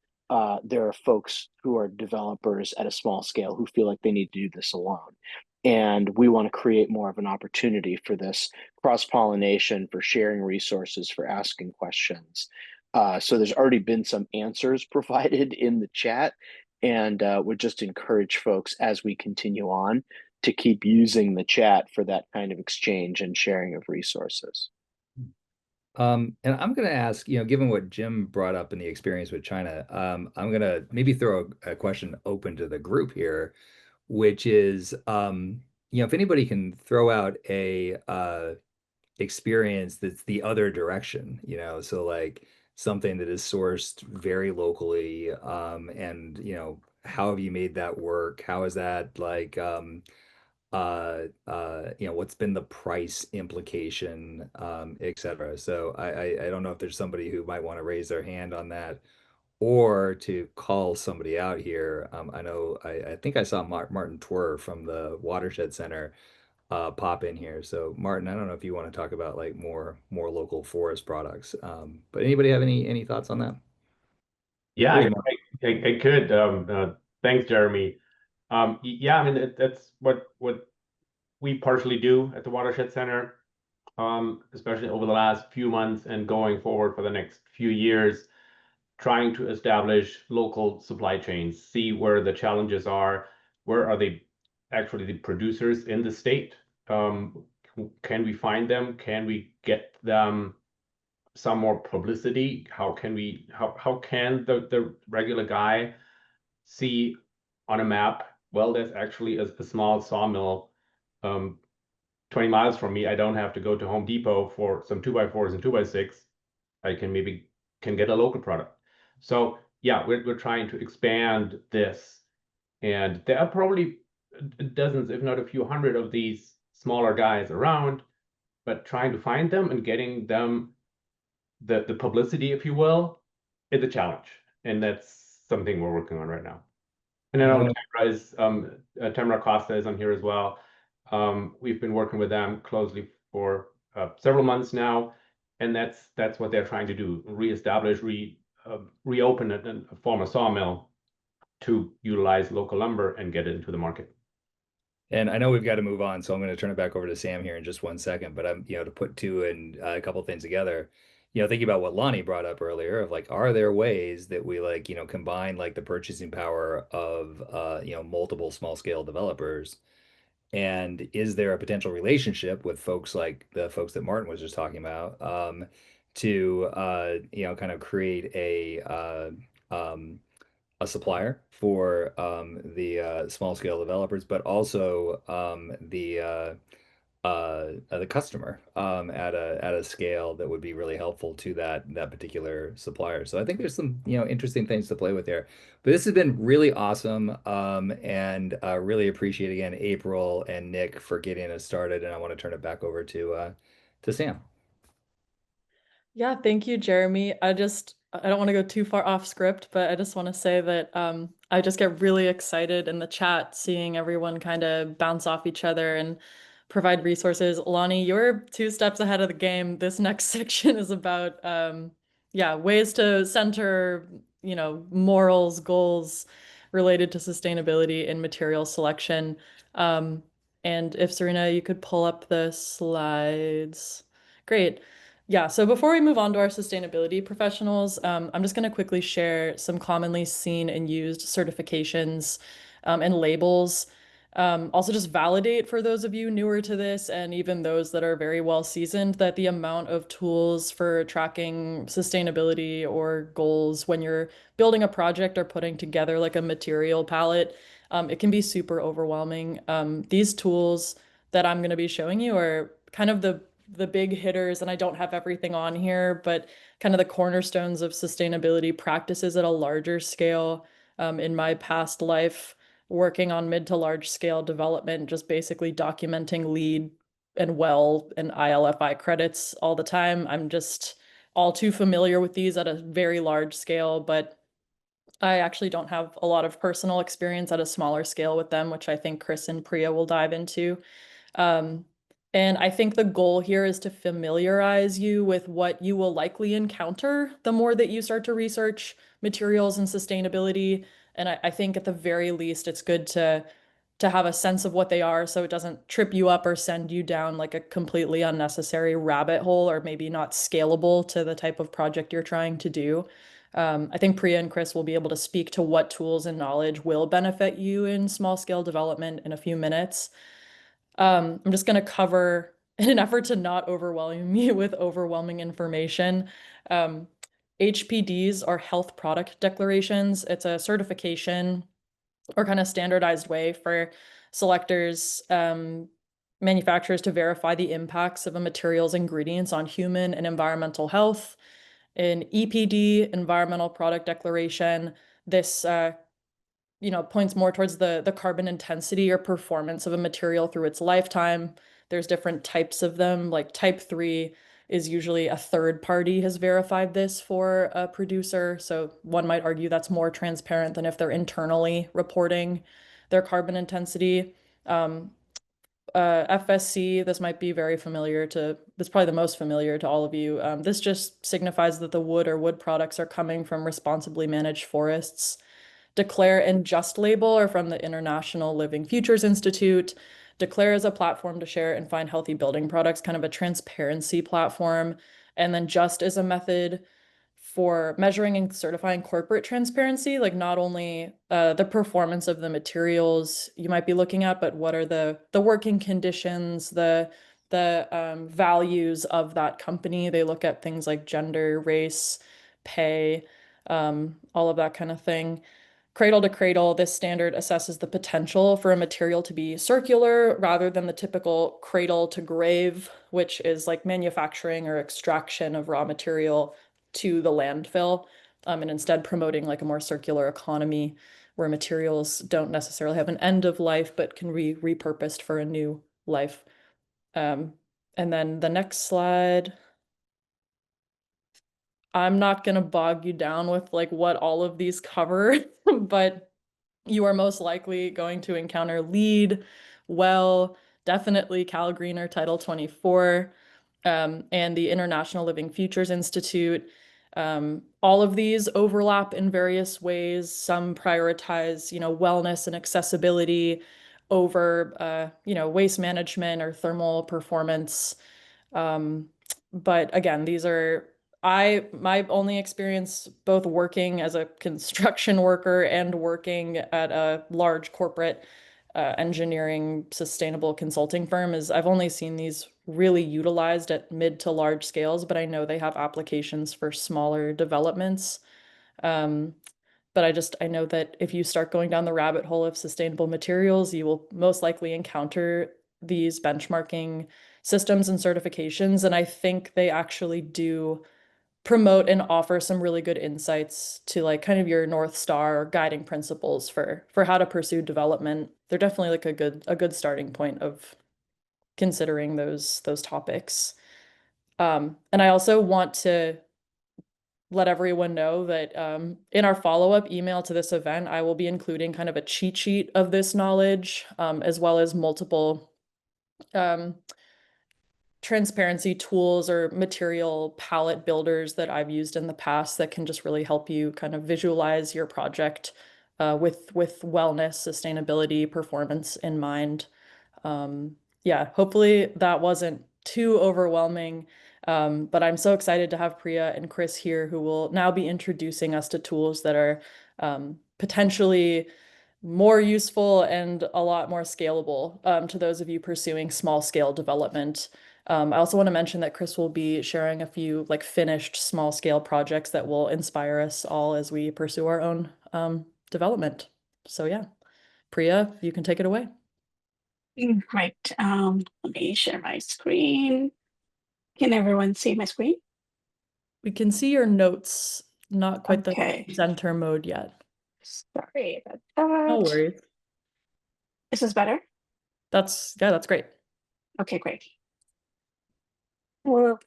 there are folks who are developers at a small scale who feel like they need to do this alone. And we want to create more of an opportunity for this cross pollination, for sharing resources, for asking questions. So there's already been some answers provided in the chat, and would just encourage folks as we continue on to keep using the chat for that kind of exchange and sharing of resources. And I'm going to ask, given what Jim brought up in the experience with China, I'm going to maybe throw a question open to the group here, which is, if anybody can throw out a experience that's the other direction, so like something that is sourced very locally, and how have you made that work? How is that like, what's been the price implication, et cetera. So I don't know if there's somebody who might want to raise their hand on that or to call somebody out here. I know I think I saw Martin Twer from the Watershed Center pop in here. So Martin, I don't know if you want to talk about like more local forest products. But anybody have any thoughts on that? Yeah, There's Martin. I could. Thanks, Jeremy. Yeah, I mean that's what we partially do at the Watershed Center, especially over the last few months and going forward for the next few years, trying to establish local supply chains, see where the challenges are, where are they actually the producers in the state. Can we find them? Can we get them some more publicity? How can the regular guy see on a map, well, there's actually a small sawmill 20 miles from me. I don't have to go to Home Depot for some 2x4s and 2x6. I can get a local product. So yeah, we're trying to expand this, and there are probably dozens, if not a few hundred of these smaller guys around, but trying to find them and getting them the publicity, if you will, is a challenge, and that's something we're working on right now. And I know Tamara Costa is on here as well. We've been working with them closely for several months now, and that's what they're trying to do: reestablish, reopen a former sawmill to utilize local lumber and get it into the market. And I know we've got to move on, so I'm going to turn it back over to Sam here in just one second. But I'm, to put two and a couple things together, thinking about what Lonnie brought up earlier of like, are there ways that we like, combine like the purchasing power of, multiple small scale developers? And is there a potential relationship with folks like the folks that Martin was just talking about, to, kind of create a supplier for the small scale developers, but also the customer at a scale that would be really helpful to that particular supplier. So I think there's some interesting things to play with there. But this has been really awesome, and really appreciate again April and Nick for getting us started. And I want to turn it back over to Sam. Yeah, thank you, Jeremy. I don't want to go too far off script, but I just want to say that I just get really excited in the chat seeing everyone kind of bounce off each other and provide resources. Lonnie, you're 2 steps ahead of the game. This next section is about yeah, ways to center, morals, goals related to sustainability in material selection. Um, and if Serena, you could pull up the slides. Great. Yeah, so before we move on to our sustainability professionals, I'm just going to quickly share some commonly seen and used certifications and labels. Also, just validate for those of you newer to this and even those that are very well seasoned that the amount of tools for tracking sustainability or goals when you're building a project or putting together like a material palette, it can be super overwhelming. These tools that I'm going to be showing you are kind of the big hitters, and I don't have everything on here, but kind of the cornerstones of sustainability practices at a larger scale. In my past life, working on mid to large scale development, just basically documenting LEED and WELL and ILFI credits all the time. I'm just all too familiar with these at a very large scale, but I actually don't have a lot of personal experience at a smaller scale with them, which I think Chris and Priya will dive into. Um, and I think the goal here is to familiarize you with what you will likely encounter the more that you start to research materials and sustainability. And I think at the very least, it's good to have a sense of what they are so it doesn't trip you up or send you down like a completely unnecessary rabbit hole or maybe not scalable to the type of project you're trying to do. I think Priya and Chris will be able to speak to what tools and knowledge will benefit you in small scale development in a few minutes. I'm just going to cover, in an effort to not overwhelm you with overwhelming information. HPDs are health product declarations. It's a certification or kind of standardized way for selectors, manufacturers to verify the impacts of a material's ingredients on human and environmental health. In EPD, environmental product declaration, this points more towards the carbon intensity or performance of a material through its lifetime. There's different types of them, like type 3 is usually a third party has verified this for a producer. So one might argue that's more transparent than if they're internally reporting their carbon intensity. FSC, this might be very familiar this is probably the most familiar to all of you. This just signifies that the wood or wood products are coming from responsibly managed forests. Declare and Just label are from the International Living Futures Institute. Declare as a platform to share and find healthy building products, kind of a transparency platform. And then Just is a method for measuring and certifying corporate transparency, like not only the performance of the materials you might be looking at, but what are the working conditions, the values of that company. They look at things like gender, race, pay, all of that kind of thing. Cradle to cradle, this standard assesses the potential for a material to be circular rather than the typical cradle to grave, which is like manufacturing or extraction of raw material to the landfill, and instead promoting like a more circular economy where materials don't necessarily have an end of life but can be repurposed for a new life. And then the next slide. I'm not going to bog you down with like what all of these cover, but you are most likely going to encounter LEED, WELL, definitely Cal Green or Title 24, and the International Living Futures Institute. All of these overlap in various ways. Some prioritize, wellness and accessibility over, waste management or thermal performance. But again, these are my only experience both working as a construction worker and working at a large corporate engineering sustainable consulting firm is I've only seen these really utilized at mid to large scales, but I know they have applications for smaller developments. But I know that if you start going down the rabbit hole of sustainable materials, you will most likely encounter these benchmarking systems and certifications. And I think they actually do promote and offer some really good insights to like kind of your North Star or guiding principles for how to pursue development. They're definitely like a good starting point of considering those topics. And I also want to let everyone know that in our follow-up email to this event, I will be including kind of a cheat sheet of this knowledge, as well as multiple transparency tools or material palette builders that I've used in the past that can just really help you kind of visualize your project with wellness, sustainability, performance in mind. Yeah, hopefully that wasn't too overwhelming. But I'm so excited to have Priya and Chris here who will now be introducing us to tools that are potentially more useful and a lot more scalable to those of you pursuing small scale development. I also want to mention that Chris will be sharing a few like finished small scale projects that will inspire us all as we pursue our own development. So yeah, Priya, you can take it away. Great. Let me share my screen. Can everyone see my screen? We can see your notes, not quite Okay. the center mode yet. Sorry about that. No worries. Is this better? That's great. Okay, great. Well,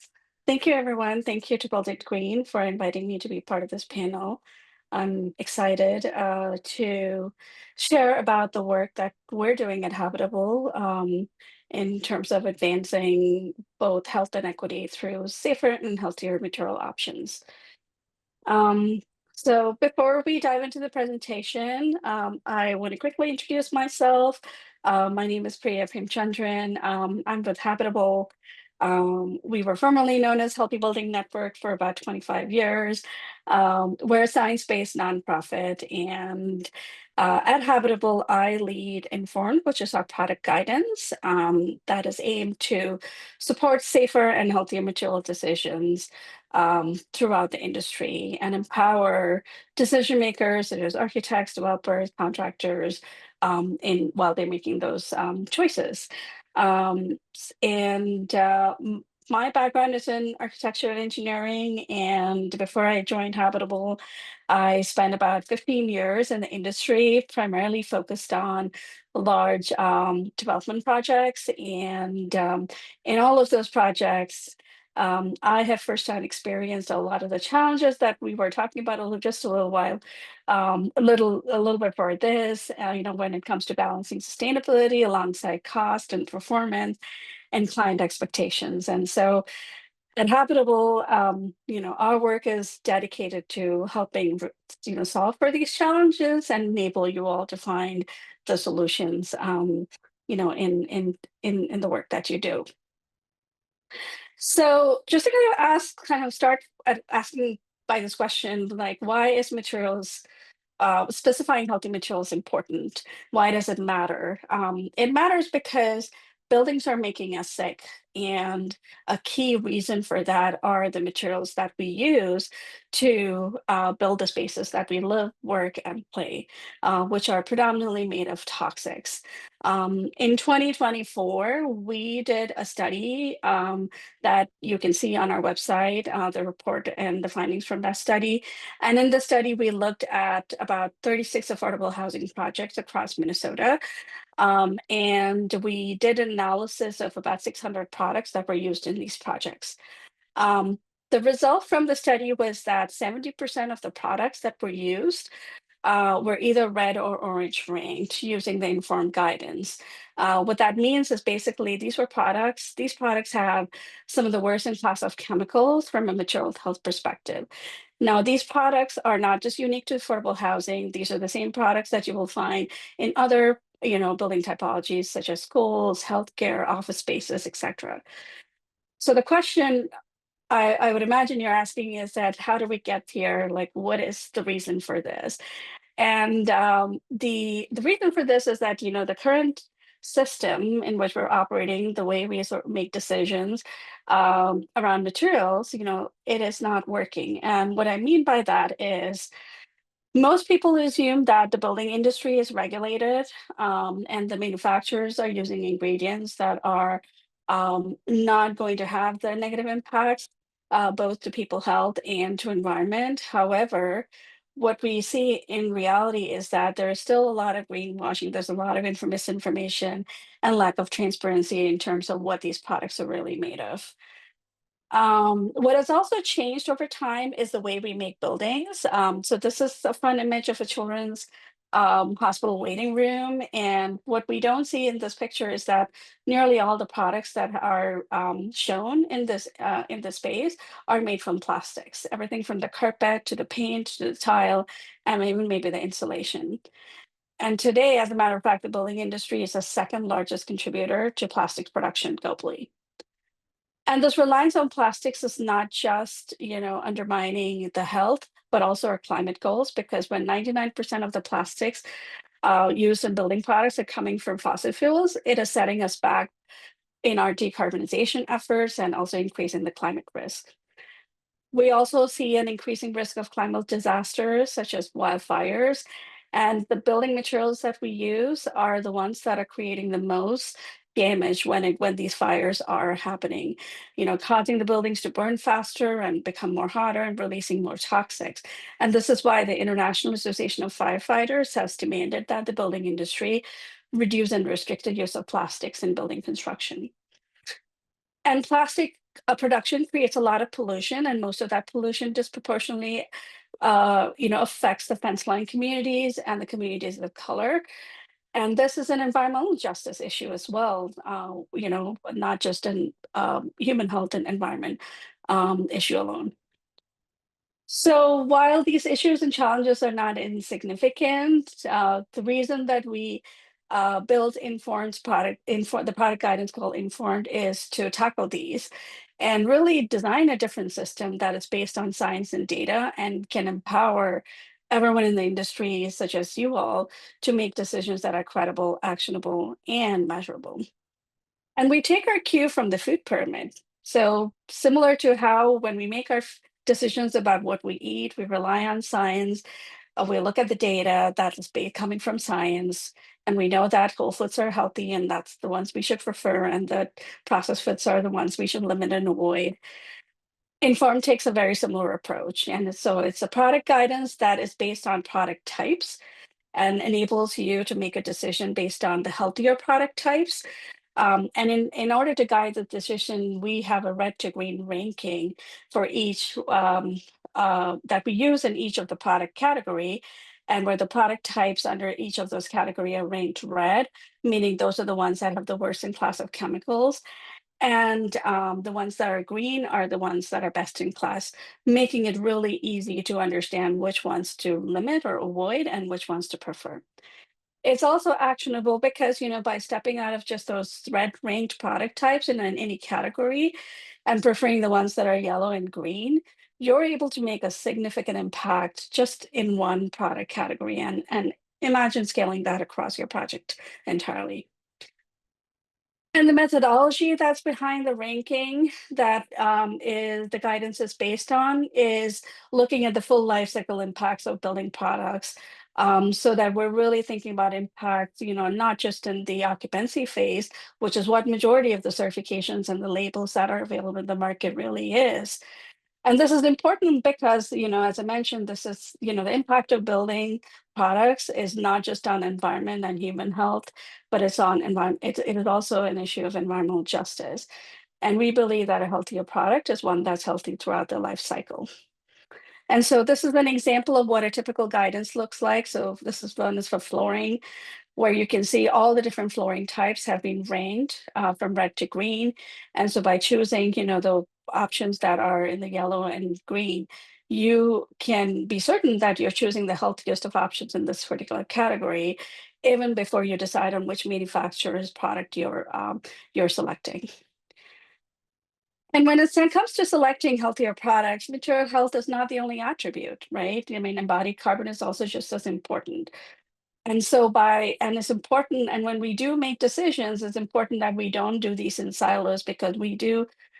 thank you, everyone. Thank you to Build Green for inviting me to be part of this panel. I'm excited to share about the work that we're doing at Habitable in terms of advancing both health and equity through safer and healthier material options. So before we dive into the presentation, I want to quickly introduce myself. My name is Priya Premchandran. I'm with Habitable. We were formerly known as Healthy Building Network for about 25 years. We're a science-based nonprofit, and at Habitable, I lead Informed, which is our product guidance that is aimed to support safer and healthier material decisions throughout the industry and empower decision makers, such as architects, developers, contractors, while they're making those choices. My background is in architecture and engineering, and before I joined Habitable, I spent about 15 years in the industry, primarily focused on large development projects. And in all of those projects, I have firsthand experienced a lot of the challenges that we were talking about just a little while, a little bit for this, when it comes to balancing sustainability alongside cost and performance and client expectations. And so at Habitable, our work is dedicated to helping, solve for these challenges and enable you all to find the solutions in the work that you do. So just to start at asking by this question, like, why is specifying healthy materials important? Why does it matter? It matters because buildings are making us sick. And a key reason for that are the materials that we use to build the spaces that we live, work, and play, which are predominantly made of toxics. In 2024, we did a study that you can see on our website, the report and the findings from that study. And in the study, we looked at about 36 affordable housing projects across Minnesota. And we did an analysis of about 600 products that were used in these projects. The result from the study was that 70% of the products that were used were either red or orange ranked using the informed guidance. What that means is basically these products have some of the worst in class of chemicals from a material health perspective. Now, these products are not just unique to affordable housing. These are the same products that you will find in other building typologies such as schools, healthcare, office spaces, etc. So the question I would imagine you're asking is that how do we get here? Like, what is the reason for this? And the reason for this is that the current system in which we're operating, the way we sort of make decisions around materials, it is not working. And what I mean by that is most people assume that the building industry is regulated, and the manufacturers are using ingredients that are not going to have the negative impacts, both to people health and to environment. However, what we see in reality is that there is still a lot of greenwashing. There's a lot of misinformation and lack of transparency in terms of what these products are really made of. What has also changed over time is the way we make buildings. So this is a fun image of a children's hospital waiting room. And what we don't see in this picture is that nearly all the products that are shown in this space are made from plastics. Everything from the carpet to the paint to the tile, and even maybe the insulation. And today, as a matter of fact, the building industry is the second largest contributor to plastics production globally. And this reliance on plastics is not just, undermining the health, but also our climate goals, because when 99% of the plastics used in building products are coming from fossil fuels, it is setting us back in our decarbonization efforts and also increasing the climate risk. We also see an increasing risk of climate disasters such as wildfires. And the building materials that we use are the ones that are creating the most damage when these fires are happening, causing the buildings to burn faster and become more hotter and releasing more toxics. And this is why the International Association of Firefighters has demanded that the building industry reduce and restrict the use of plastics in building construction. And plastic production creates a lot of pollution, and most of that pollution disproportionately, affects the fence line communities and the communities of color. And this is an environmental justice issue as well, not just an human health and environment issue alone. So while these issues and challenges are not insignificant, the reason that we build the product guidance called Informed is to tackle these and really design a different system that is based on science and data and can empower everyone in the industry, such as you all, to make decisions that are credible, actionable, and measurable. And we take our cue from the food pyramid. So similar to how when we make our decisions about what we eat, we rely on science. We look at the data that is coming from science, and we know that whole foods are healthy, and that's the ones we should prefer, and the processed foods are the ones we should limit and avoid. Inform takes a very similar approach, and so it's a product guidance that is based on product types and enables you to make a decision based on the healthier product types. And in order to guide the decision, we have a red to green ranking for each that we use in each of the product category, and where the product types under each of those category are ranked red, meaning those are the ones that have the worst in class of chemicals. And the ones that are green are the ones that are best in class, making it really easy to understand which ones to limit or avoid and which ones to prefer. It's also actionable because, by stepping out of just those red ranked product types in any category and preferring the ones that are yellow and green, you're able to make a significant impact just in one product category, and imagine scaling that across your project entirely. And the methodology that's behind the ranking that is the guidance is based on is looking at the full life cycle impacts of building products, so that we're really thinking about impact, not just in the occupancy phase, which is what majority of the certifications and the labels that are available in the market really is. And this is important because, as I mentioned, this is, the impact of building products is not just on environment and human health, but it's on environment. It is also an issue of environmental justice. And we believe that a healthier product is one that's healthy throughout the life cycle. And so this is an example of what a typical guidance looks like. So this is one is for flooring, where you can see all the different flooring types have been ranked from red to green. And so by choosing, the options that are in the yellow and green, you can be certain that you're choosing the healthiest of options in this particular category, even before you decide on which manufacturer's product you're selecting. And when it comes to selecting healthier products, material health is not the only attribute, right? I mean, embodied carbon is also just as important. And so it's important, and when we do make decisions, it's important that we don't do these in silos, because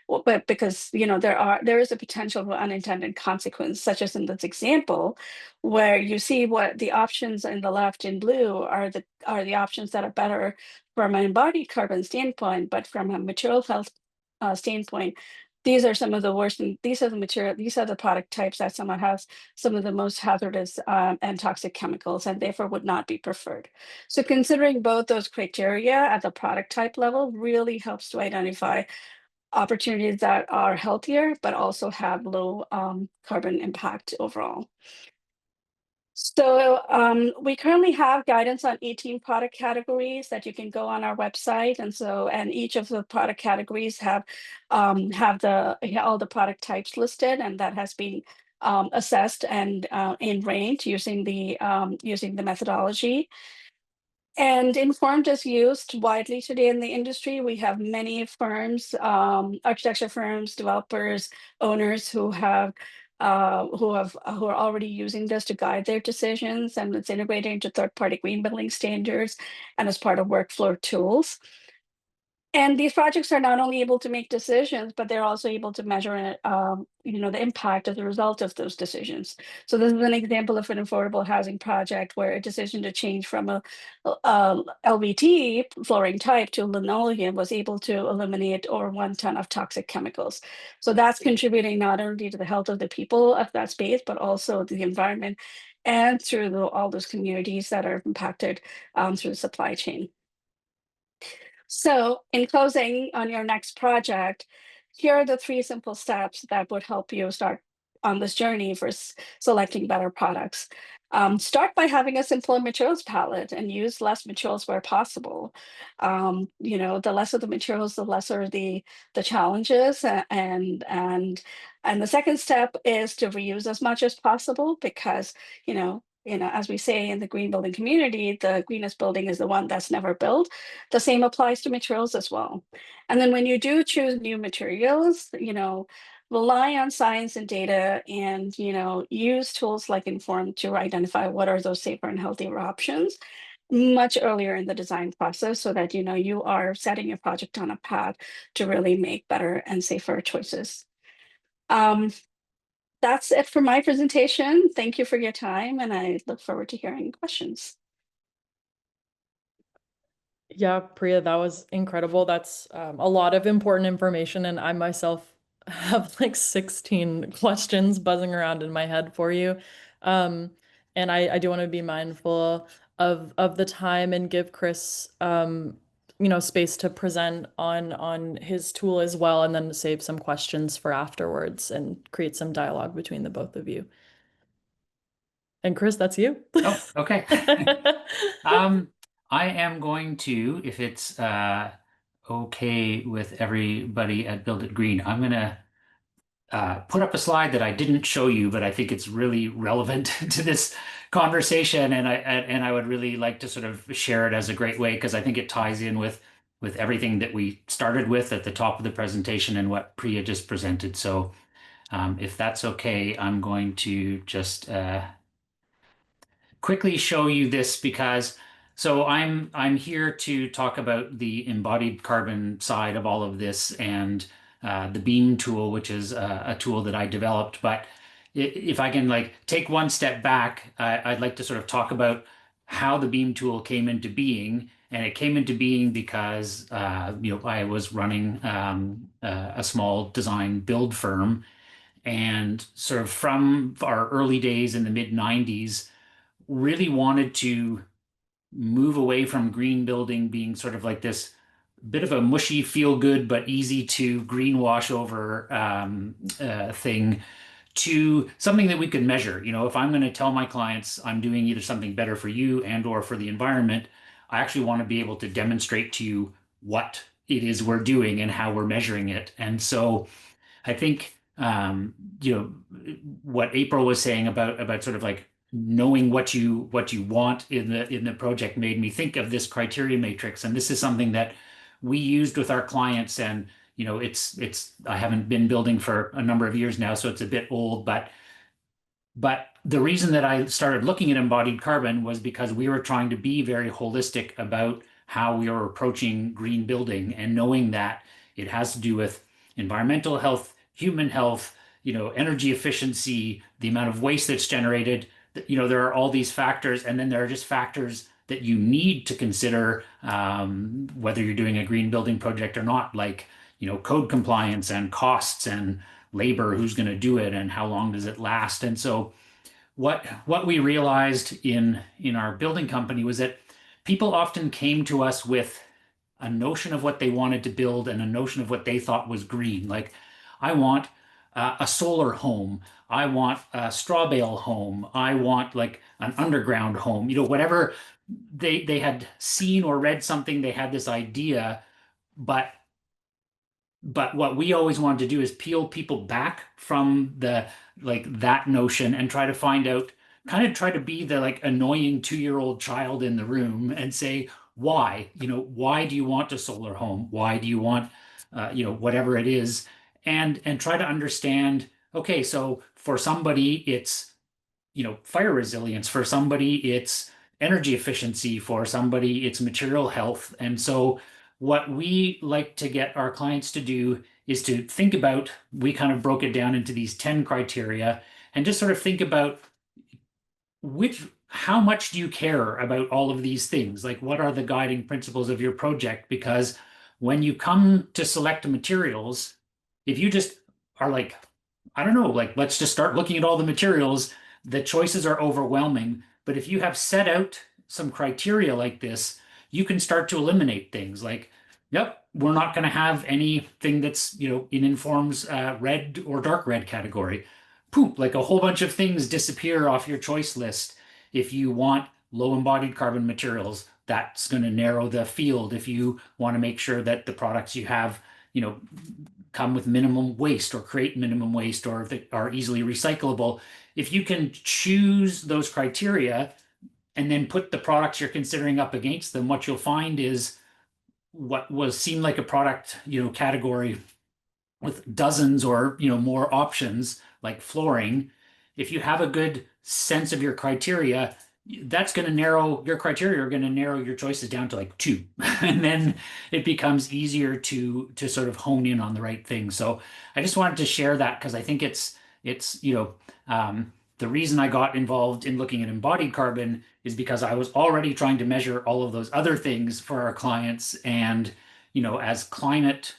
but because, there is a potential for unintended consequence, such as in this example, where you see what the options in the left in blue are the options that are better from an embodied carbon standpoint, but from a material health standpoint, these are some of the worst, and these are the product types that someone has some of the most hazardous and toxic chemicals, and therefore would not be preferred. So considering both those criteria at the product type level really helps to identify opportunities that are healthier, but also have low carbon impact overall. So we currently have guidance on 18 product categories that you can go on our website, and each of the product categories have all the product types listed, and that has been assessed and ranked using the methodology. And Informed is used widely today in the industry. We have many firms, architecture firms, developers, owners who are already using this to guide their decisions, and it's integrated into third-party green building standards and as part of workflow tools. And these projects are not only able to make decisions, but they're also able to measure, the impact as a result of those decisions. So this is an example of an affordable housing project where a decision to change from a LVT flooring type to linoleum was able to eliminate over 1 ton of toxic chemicals. So that's contributing not only to the health of the people of that space, but also the environment, and through all those communities that are impacted through the supply chain. So in closing, on your next project, here are the 3 simple steps that would help you start on this journey for selecting better products. Start by having a simpler materials palette and use less materials where possible. The lesser the materials, the lesser the challenges, and the second step is to reuse as much as possible, because as we say in the green building community, the greenest building is the one that's never built. The same applies to materials as well. And then when you do choose new materials, rely on science and data, and use tools like Informed to identify what are those safer and healthier options much earlier in the design process, so that you are setting your project on a path to really make better and safer choices. That's it for my presentation. Thank you for your time, and I look forward to hearing questions. Yeah, Priya, that was incredible. That's a lot of important information, and I myself have like 16 questions buzzing around in my head for you. And I do want to be mindful of the time and give Chris space to present on his tool as well, and then save some questions for afterwards and create some dialogue between the both of you. And Chris, that's you. Oh, okay. I am going to, if it's okay with everybody at Build It Green, I'm gonna put up a slide that I didn't show you, but I think it's really relevant to this conversation, and I would really like to sort of share it as a great way, because I think it ties in with everything that we started with at the top of the presentation and what Priya just presented. So if that's okay, I'm going to just quickly show you this, because so I'm here to talk about the embodied carbon side of all of this, and the beam tool, which is a tool that I developed. But if I can like take one step back, I'd like to sort of talk about how the beam tool came into being. And it came into being because I was running a small design build firm, and sort of from our early days in the mid 90s, really wanted to move away from green building being sort of like this bit of a mushy, feel good, but easy to greenwash over thing, to something that we could measure. If I'm going to tell my clients I'm doing either something better for you and or for the environment, I actually want to be able to demonstrate to you what it is we're doing and how we're measuring it. And so I think what April was saying about sort of like knowing what you want in the project made me think of this criteria matrix. And this is something that we used with our clients. And it's I haven't been building for a number of years now, so it's a bit old, but the reason that I started looking at embodied carbon was because we were trying to be very holistic about how we are approaching green building, and knowing that it has to do with environmental health, human health, energy efficiency, the amount of waste that's generated. There are all these factors, and then there are just factors that you need to consider whether you're doing a green building project or not, like code compliance and costs and labor, who's going to do it, and how long does it last. And so what we realized in our building company was that people often came to us with a notion of what they wanted to build and a notion of what they thought was green. Like, I want a solar home. I want a straw bale home. I want like an underground home. Whatever they had seen or read something, they had this idea, but what we always wanted to do is peel people back from that notion and try to find out, kind of try to be the like annoying 2-year-old child in the room and say, why? Why do you want a solar home? Why do you want, whatever it is? And try to understand, okay, so for somebody, it's, fire resilience. For somebody, it's energy efficiency. For somebody, it's material health. And so what we like to get our clients to do is to think about, we kind of broke it down into these 10 criteria, and just sort of think about how much do you care about all of these things? Like, what are the guiding principles of your project? Because when you come to select materials, if you just are like, I don't know, like, let's just start looking at all the materials, the choices are overwhelming. But if you have set out some criteria like this, you can start to eliminate things like, yep, we're not going to have anything that's, in Inform's red or dark red category. Poop, like a whole bunch of things disappear off your choice list. If you want low embodied carbon materials, that's going to narrow the field. If you want to make sure that the products you have, come with minimum waste or create minimum waste, or if they are easily recyclable, if you can choose those criteria and then put the products you're considering up against them, what you'll find is what seemed like a product, category with dozens or, more options like flooring. If you have a good sense of your criteria, that's going to narrow your criteria, are going to narrow your choices down to like 2. And then it becomes easier to sort of hone in on the right thing. So I just wanted to share that, because I think it's the reason I got involved in looking at embodied carbon is because I was already trying to measure all of those other things for our clients. And, as climate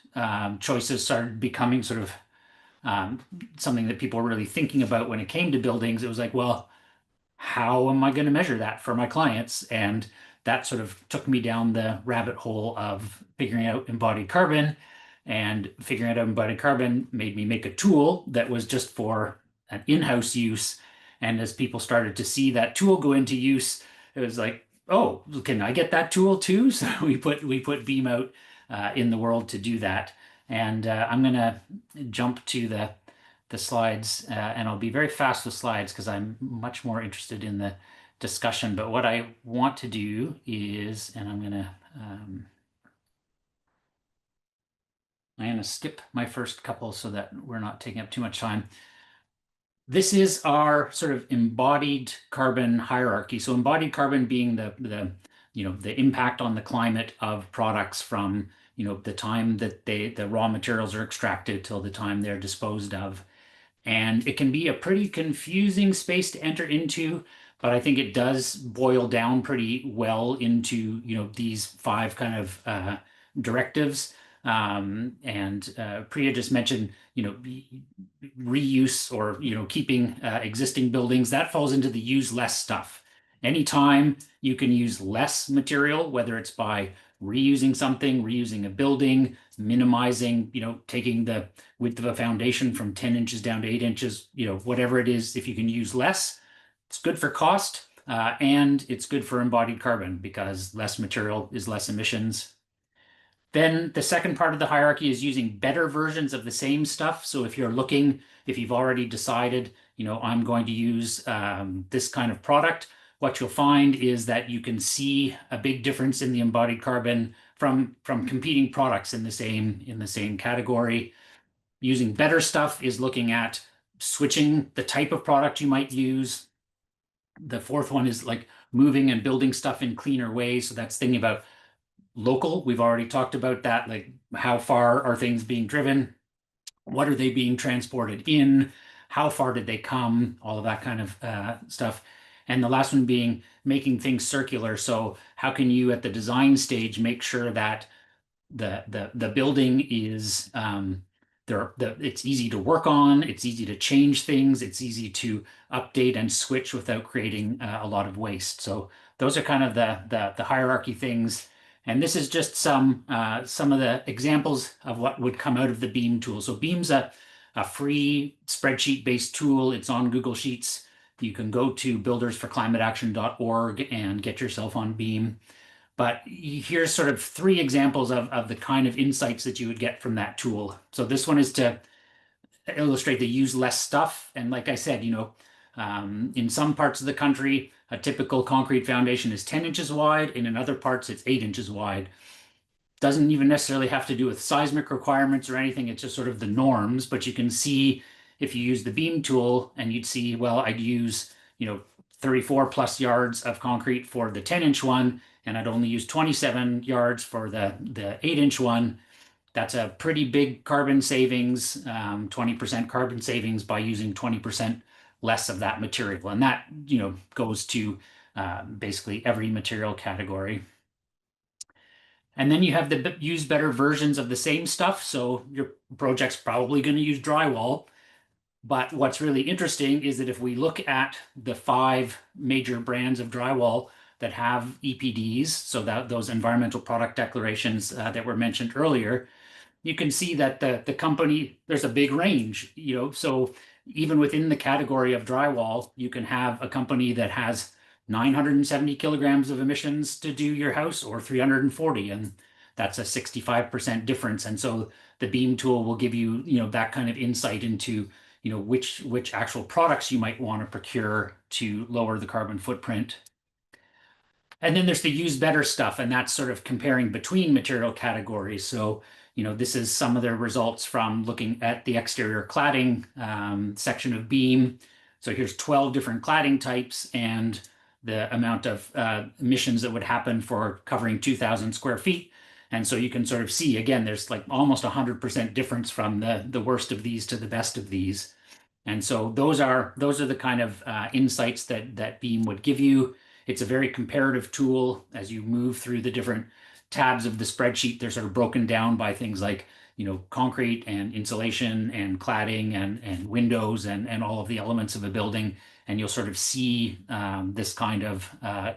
choices started becoming sort of something that people were really thinking about when it came to buildings, it was like, well, how am I going to measure that for my clients? And that sort of took me down the rabbit hole of figuring out embodied carbon. And figuring out embodied carbon made me make a tool that was just for an in-house use. And as people started to see that tool go into use, it was like, oh, can I get that tool too? So we put Beam out in the world to do that. And I'm going to jump to the the slides, and I'll be very fast with slides because I'm much more interested in the discussion. But what I want to do is, and I'm gonna skip my first couple so that we're not taking up too much time. This is our sort of embodied carbon hierarchy. So embodied carbon being the impact on the climate of products from the time that the raw materials are extracted till the time they're disposed of. And it can be a pretty confusing space to enter into, but I think it does boil down pretty well into these 5 kind of directives. Priya just mentioned reuse or keeping existing buildings. That falls into the use less stuff. Anytime you can use less material, whether it's by reusing something, reusing a building, minimizing, taking the width of a foundation from 10 inches down to 8 inches, whatever it is, if you can use less, it's good for cost, and it's good for embodied carbon because less material is less emissions. Then the second part of the hierarchy is using better versions of the same stuff. So if you've already decided, I'm going to use this kind of product, what you'll find is that you can see a big difference in the embodied carbon from competing products in the same category. Using better stuff is looking at switching the type of product you might use. The fourth one is like moving and building stuff in cleaner ways. So that's thinking about local. We've already talked about that, like how far are things being driven? What are they being transported in? How far did they come? All of that kind of stuff. And the last one being making things circular. So how can you at the design stage make sure that the building is it's easy to work on, it's easy to change things, it's easy to update and switch without creating a lot of waste. So those are kind of the hierarchy things. And this is just some of the examples of what would come out of the Beam tool. So Beam's a free spreadsheet-based tool. It's on Google Sheets. You can go to buildersforclimateaction.org and get yourself on Beam. But here's sort of 3 examples of the kind of insights that you would get from that tool. So this one is to illustrate the use less stuff. And like I said, in some parts of the country, a typical concrete foundation is 10 inches wide. And in other parts, it's 8 inches wide. Doesn't even necessarily have to do with seismic requirements or anything. It's just sort of the norms. But you can see if you use the Beam tool and you'd see, well, I'd use, 34 plus yards of concrete for the 10-inch one, and I'd only use 27 yards for the 8-inch one. That's a pretty big carbon savings, 20% carbon savings by using 20% less of that material. And that, goes to basically every material category. And then you have the use better versions of the same stuff. So your project's probably going to use drywall. But what's really interesting is that if we look at the 5 major brands of drywall that have EPDs, so that those environmental product declarations that were mentioned earlier, you can see that the company, there's a big range, so even within the category of drywall, you can have a company that has 970 kilograms of emissions to do your house or 340, and that's a 65% difference. And so the Beam tool will give you, that kind of insight into which actual products you might want to procure to lower the carbon footprint. And then there's the use better stuff, and that's sort of comparing between material categories. So, this is some of the results from looking at the exterior cladding section of Beam. So here's 12 different cladding types and the amount of emissions that would happen for covering 2,000 square feet. And so you can sort of see, again, there's like almost 100% difference from the worst of these to the best of these. And so those are the kind of insights that Beam would give you. It's a very comparative tool. As you move through the different tabs of the spreadsheet, they're sort of broken down by things like, concrete and insulation and cladding and windows and all of the elements of a building. And you'll sort of see this kind of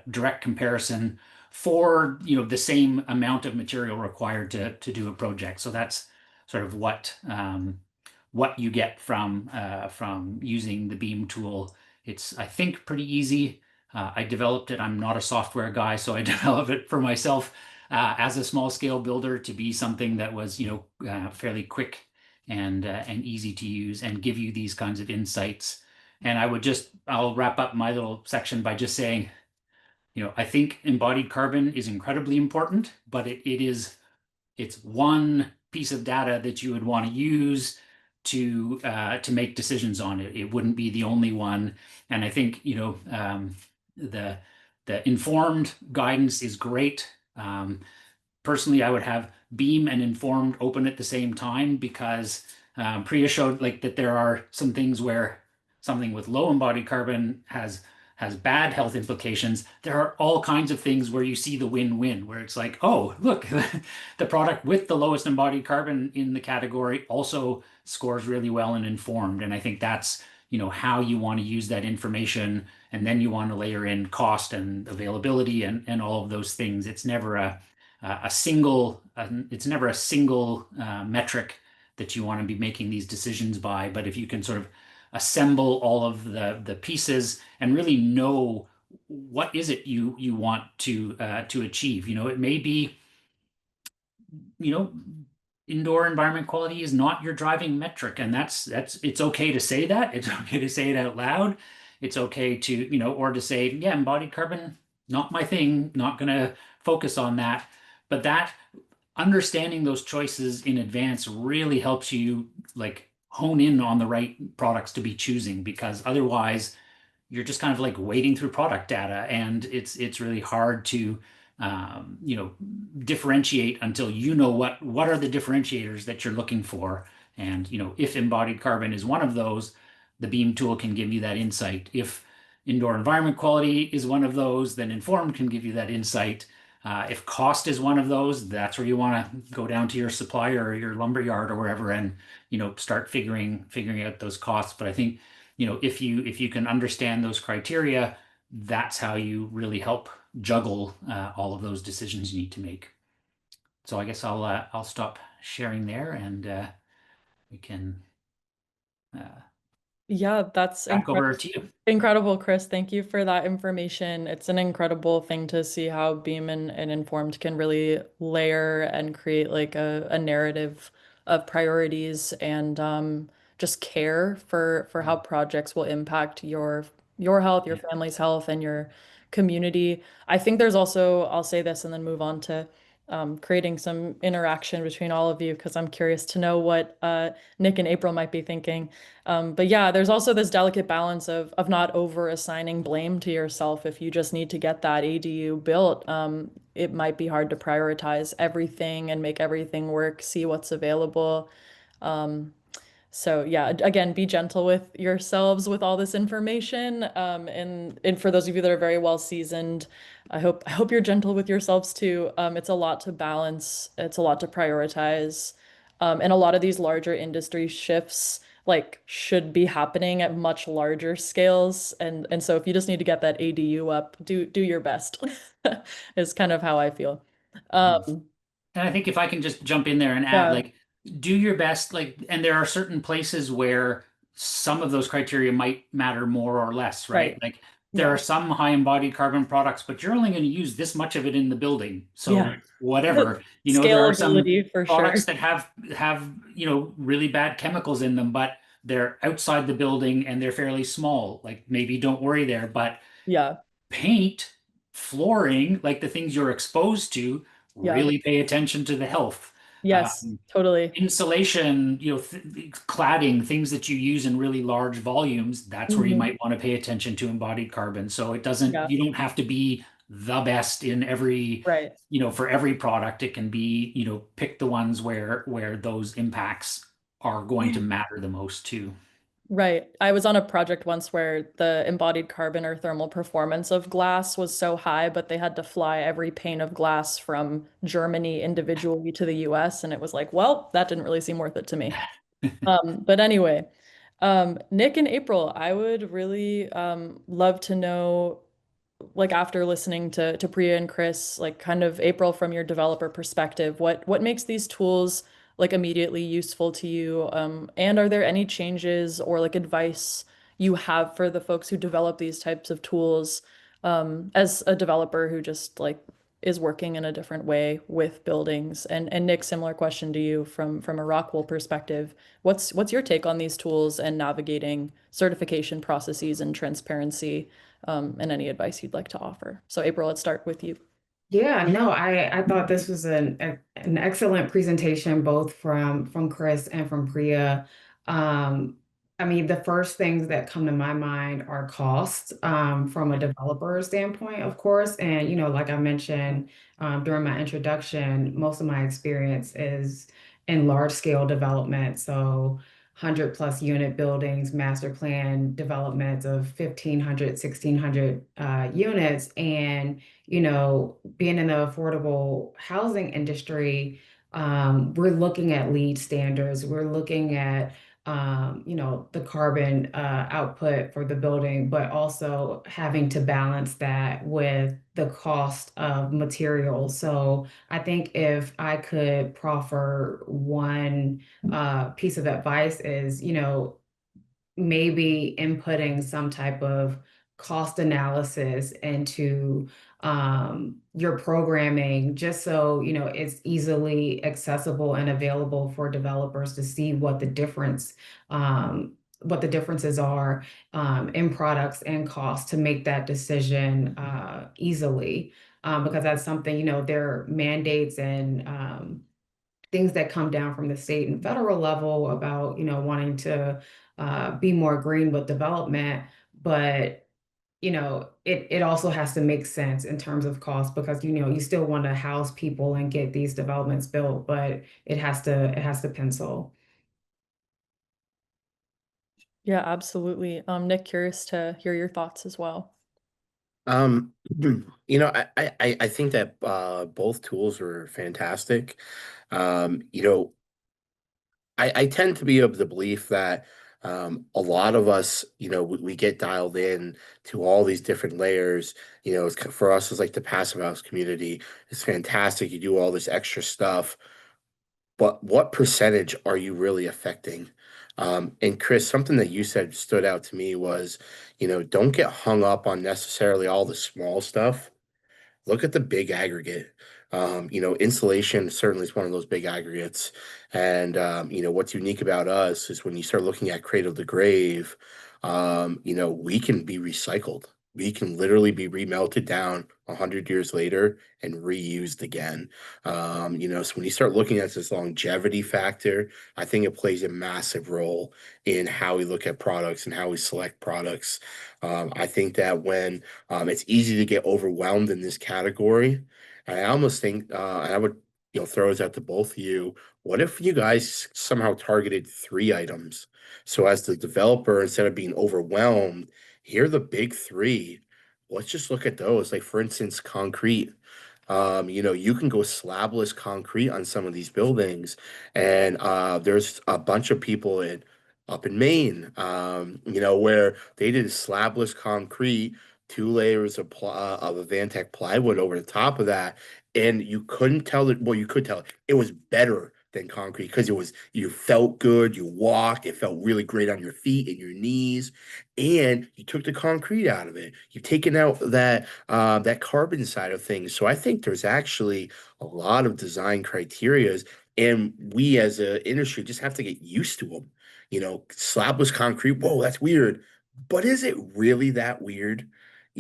direct comparison for, the same amount of material required to do a project. So that's sort of what you get from using the Beam tool. It's, I think, pretty easy. I developed it. I'm not a software guy, so I developed it for myself as a small scale builder to be something that was, fairly quick and easy to use and give you these kinds of insights. And I'll wrap up my little section by just saying, I think embodied carbon is incredibly important, but it's one piece of data that you would want to use to make decisions on it. It wouldn't be the only one. And I think, the informed guidance is great. Personally, I would have Beam and Informed open at the same time because Priya showed like that there are some things where something with low embodied carbon has bad health implications. There are all kinds of things where you see the win-win, where it's like, oh, look, the product with the lowest embodied carbon in the category also scores really well in Informed. And I think that's, how you want to use that information. And then you want to layer in cost and availability and all of those things. It's never a single metric that you want to be making these decisions by. But if you can sort of assemble all of the pieces and really know what is it you want to achieve. It may be, indoor environment quality is not your driving metric, and it's okay to say that. It's okay to say it out loud. It's okay to, or to say, yeah, embodied carbon, not my thing, not gonna focus on that. But that understanding those choices in advance really helps you like hone in on the right products to be choosing, because otherwise you're just kind of like wading through product data, and it's really hard to differentiate until what are the differentiators that you're looking for. And if embodied carbon is one of those, the Beam tool can give you that insight. If indoor environment quality is one of those, then Informed can give you that insight. If cost is one of those, that's where you want to go down to your supplier or your lumber yard or wherever and start figuring out those costs. But I think if you can understand those criteria, that's how you really help juggle all of those decisions you need to make. So I guess I'll stop sharing there, and we can Yeah, that's back over to you. incredible, Chris. Thank you for that information. It's an incredible thing to see how Beam and Informed can really layer and create like a narrative of priorities and just care for how projects will impact your health, your family's health, and your community. I think there's also, I'll say this and then move on to creating some interaction between all of you because I'm curious to know what Nick and April might be thinking. But yeah, there's also this delicate balance of not over assigning blame to yourself. If you just need to get that ADU built, it might be hard to prioritize everything and make everything work, see what's available. So yeah, again, be gentle with yourselves with all this information. And for those of you that are very well seasoned, I hope you're gentle with yourselves too. It's a lot to balance, it's a lot to prioritize. And a lot of these larger industry shifts like should be happening at much larger scales. And so if you just need to get that ADU up, do your best is kind of how I feel. And I think if I can just jump in there and add, Yeah. like, do your best, like, and there are certain places where some of those criteria might matter more or less, right? Right. Like there are some high embodied carbon products, but you're only going to use this much of it in the building. So Yeah. whatever, there are some Scalability for products sure. that have, really bad chemicals in them, but they're outside the building and they're fairly small. Like maybe don't worry there, but Yeah. paint, flooring, like the things you're exposed to, Yeah. really pay attention to the health. Yes, totally. Insulation, cladding, things that you use in really large volumes, that's where you Mhm. might want to pay attention to embodied carbon. So Yeah. you don't have to be the best in every, Right. for every product. It can be, pick the ones where those impacts are going to matter the most too. Right. I was on a project once where the embodied carbon or thermal performance of glass was so high, but they had to fly every pane of glass from Germany individually to the US. And it was like, well, that didn't really seem worth it to me. But anyway, Nick and April, I would really love to know, like after listening to Priya and Chris, like kind of April from your developer perspective, what makes these tools like immediately useful to you? And are there any changes or like advice you have for the folks who develop these types of tools as a developer who just like is working in a different way with buildings. And Nick, similar question to you from a Rockwool perspective. What's your take on these tools and navigating certification processes and transparency, and any advice you'd like to offer? So April, let's start with you. Yeah, no, I thought this was an excellent presentation, both from Chris and from Priya. Um, I mean, the first things that come to my mind are costs, from a developer standpoint, of course. And, like I mentioned, during my introduction, most of my experience is in large scale development. So 100+ unit buildings, master plan developments of 1,500, 1,600 units. And being in the affordable housing industry, we're looking at LEED standards. We're looking at, the carbon output for the building, but also having to balance that with the cost of materials. So I think if I could proffer one piece of advice is, maybe inputting some type of cost analysis into your programming, just so it's easily accessible and available for developers to see what the differences are in products and costs, to make that decision easily, because that's something, there are mandates and things that come down from the state and federal level about, wanting to be more green with development. But, it also has to make sense in terms of cost, because, you still want to house people and get these developments built, but it has to pencil. Yeah, absolutely. Nick, curious to hear your thoughts as well. I think that both tools are fantastic. Um, you know, I tend to be of the belief that a lot of us, we get dialed in to all these different layers. For us, it's like the passive house community. It's fantastic. You do all this extra stuff, but what percentage are you really affecting? And Chris, something that you said stood out to me was, don't get hung up on necessarily all the small stuff. Look at the big aggregate. Insulation certainly is one of those big aggregates. And, what's unique about us is when you start looking at cradle to grave, we can be recycled. We can literally be remelted down 100 years later and reused again. So when you start looking at this longevity factor, I think it plays a massive role in how we look at products and how we select products. I think that when it's easy to get overwhelmed in this category. I almost think, and I would, throw this out to both of you. What if you guys somehow targeted 3 items? So as the developer, instead of being overwhelmed, here are the big 3. Let's just look at those. Like for instance, concrete. You can go slabless concrete on some of these buildings, and there's a bunch of people up in Maine, where they did slabless concrete, 2 layers of a Vantech plywood over the top of that, and you couldn't tell it. Well, you could tell it was better than concrete because you felt good, you walked, it felt really great on your feet and your knees, and you took the concrete out of it. You've taken out that carbon side of things. So I think there's actually a lot of design criterias, and we as an industry just have to get used to them. Slabless concrete, whoa, that's weird. But is it really that weird?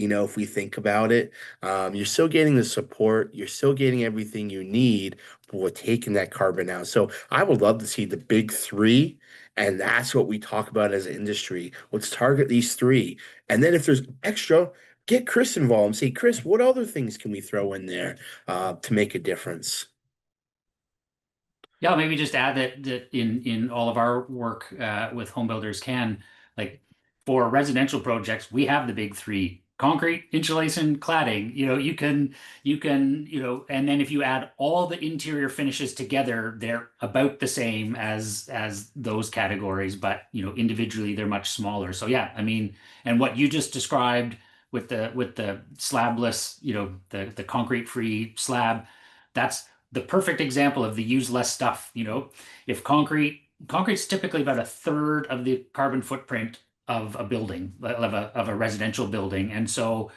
If we think about it, you're still getting the support, you're still getting everything you need, but we're taking that carbon out. So I would love to see the big 3, and that's what we talk about as an industry. Let's target these 3. And then if there's extra, get Chris involved and say, Chris, what other things can we throw in there to make a difference? Yeah, maybe just add that in all of our work with home builders can, like, for residential projects, we have the big 3: concrete, insulation, cladding. And then if you add all the interior finishes together, they're about the same as those categories, but individually they're much smaller. So yeah, I mean, and what you just described with the slabless, the concrete free slab, that's the perfect example of the use less stuff. If concrete's typically about a third of the carbon footprint of a building, of a residential building. And so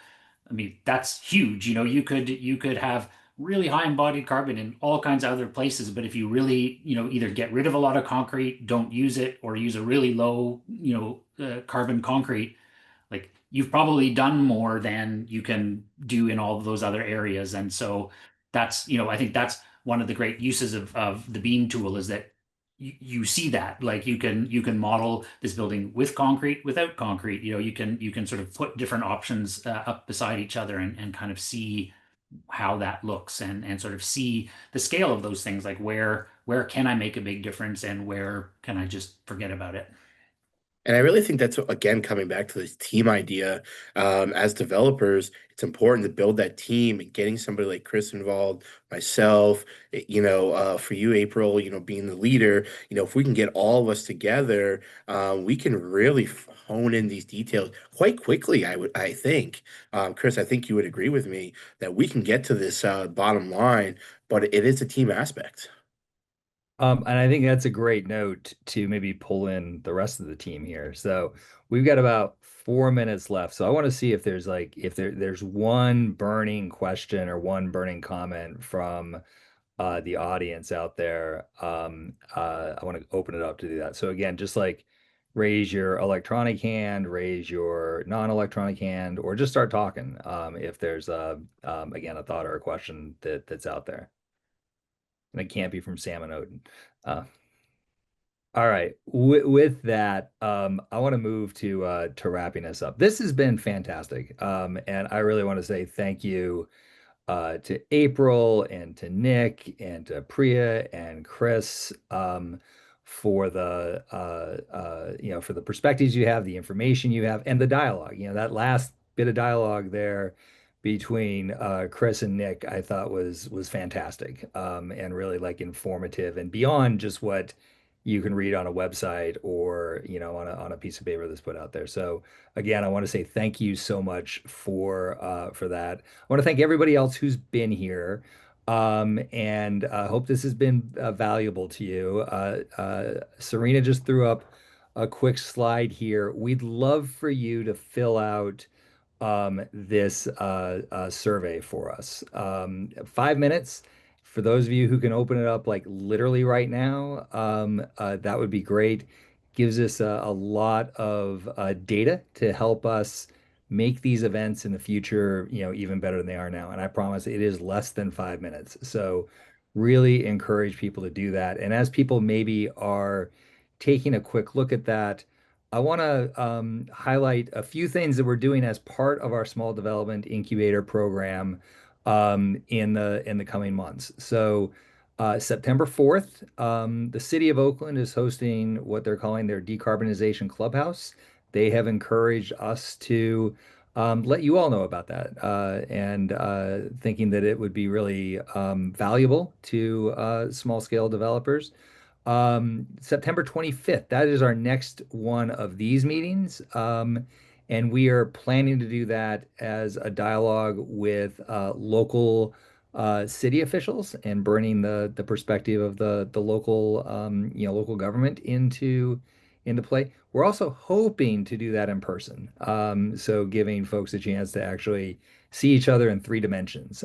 I mean, that's huge. You could have really high embodied carbon in all kinds of other places, but if you really, either get rid of a lot of concrete, don't use it, or use a really low, carbon concrete, like you've probably done more than you can do in all of those other areas. And so I think that's one of the great uses of the beam tool, is that you see that, like you can model this building with concrete, without concrete. You can sort of put different options up beside each other, and kind of see how that looks, and sort of see the scale of those things, like where can I make a big difference, and where can I just forget about it. And I really think that's, again, coming back to this team idea. As developers, it's important to build that team and getting somebody like Chris involved, myself, for you, April, being the leader. If we can get all of us together, we can really hone in these details quite quickly, I think. Chris, I think you would agree with me that we can get to this bottom line, but it is a team aspect. And I think that's a great note to maybe pull in the rest of the team here. So we've got about 4 minutes left. So I want to see if there's one burning question or one burning comment from the audience out there. I want to open it up to do that. So again, just like raise your electronic hand, raise your non-electronic hand, or just start talking if there's again a thought or a question that's out there. And it can't be from Sam and Odin. Uh, all right. With that, I want to move to wrapping us up. This has been fantastic. And I really want to say thank you to April and to Nick and to Priya and Chris for the for the perspectives you have, the information you have, and the dialogue. That last bit of dialogue there between Chris and Nick, I thought was fantastic, and really like informative and beyond just what you can read on a website or on a piece of paper that's put out there. So again, I want to say thank you so much for that. I want to thank everybody else who's been here. And hope this has been valuable to you. Serena just threw up a quick slide here. We'd love for you to fill out this survey for us. 5 minutes. For those of you who can open it up like literally right now, that would be great. Gives us a lot of data to help us make these events in the future, even better than they are now. And I promise it is less than 5 minutes. So really encourage people to do that. And as people maybe are taking a quick look at that, I want to highlight a few things that we're doing as part of our small development incubator program in the coming months. So September 4th, the city of Oakland is hosting what they're calling their decarbonization clubhouse. They have encouraged us to let you all know about that, and thinking that it would be really valuable to small scale developers. September 25th, that is our next one of these meetings. And we are planning to do that as a dialogue with local city officials and bringing the perspective of the local local government into play. We're also hoping to do that in person, so giving folks a chance to actually see each other in 3 dimensions,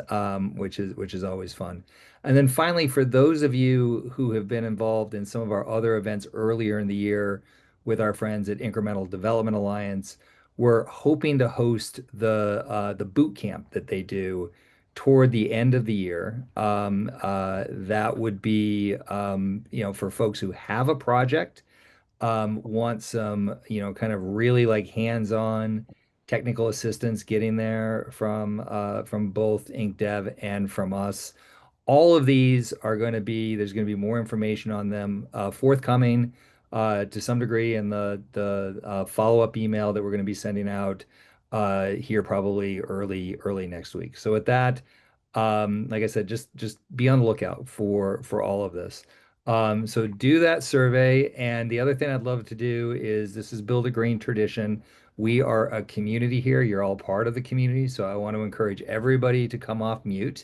which is always fun. And then finally, for those of you who have been involved in some of our other events earlier in the year with our friends at Incremental Development Alliance, we're hoping to host the boot camp that they do toward the end of the year. That would be for folks who have a project, want some kind of really like hands-on technical assistance getting there from both IncDev and from us. All of these are going to be, there's going to be more information on them forthcoming to some degree in the follow-up email that we're going to be sending out here probably early next week. So with that, like I said, just be on the lookout for all of this. So do that survey. And the other thing I'd love to do is, this is Build a Green tradition. We are a community here. You're all part of the community. So I want to encourage everybody to come off mute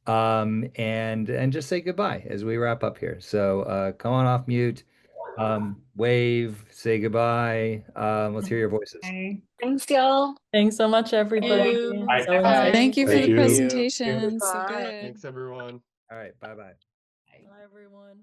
and just say goodbye as we wrap up here. So come on off mute. Wave, say goodbye. Let's hear your voices. Thanks, y'all. Thanks so much, everybody. you. So Bye. insightful. Thank you for Thank the you. presentation. So Bye. good. Thanks, everyone. All right, bye-bye. Bye, everyone.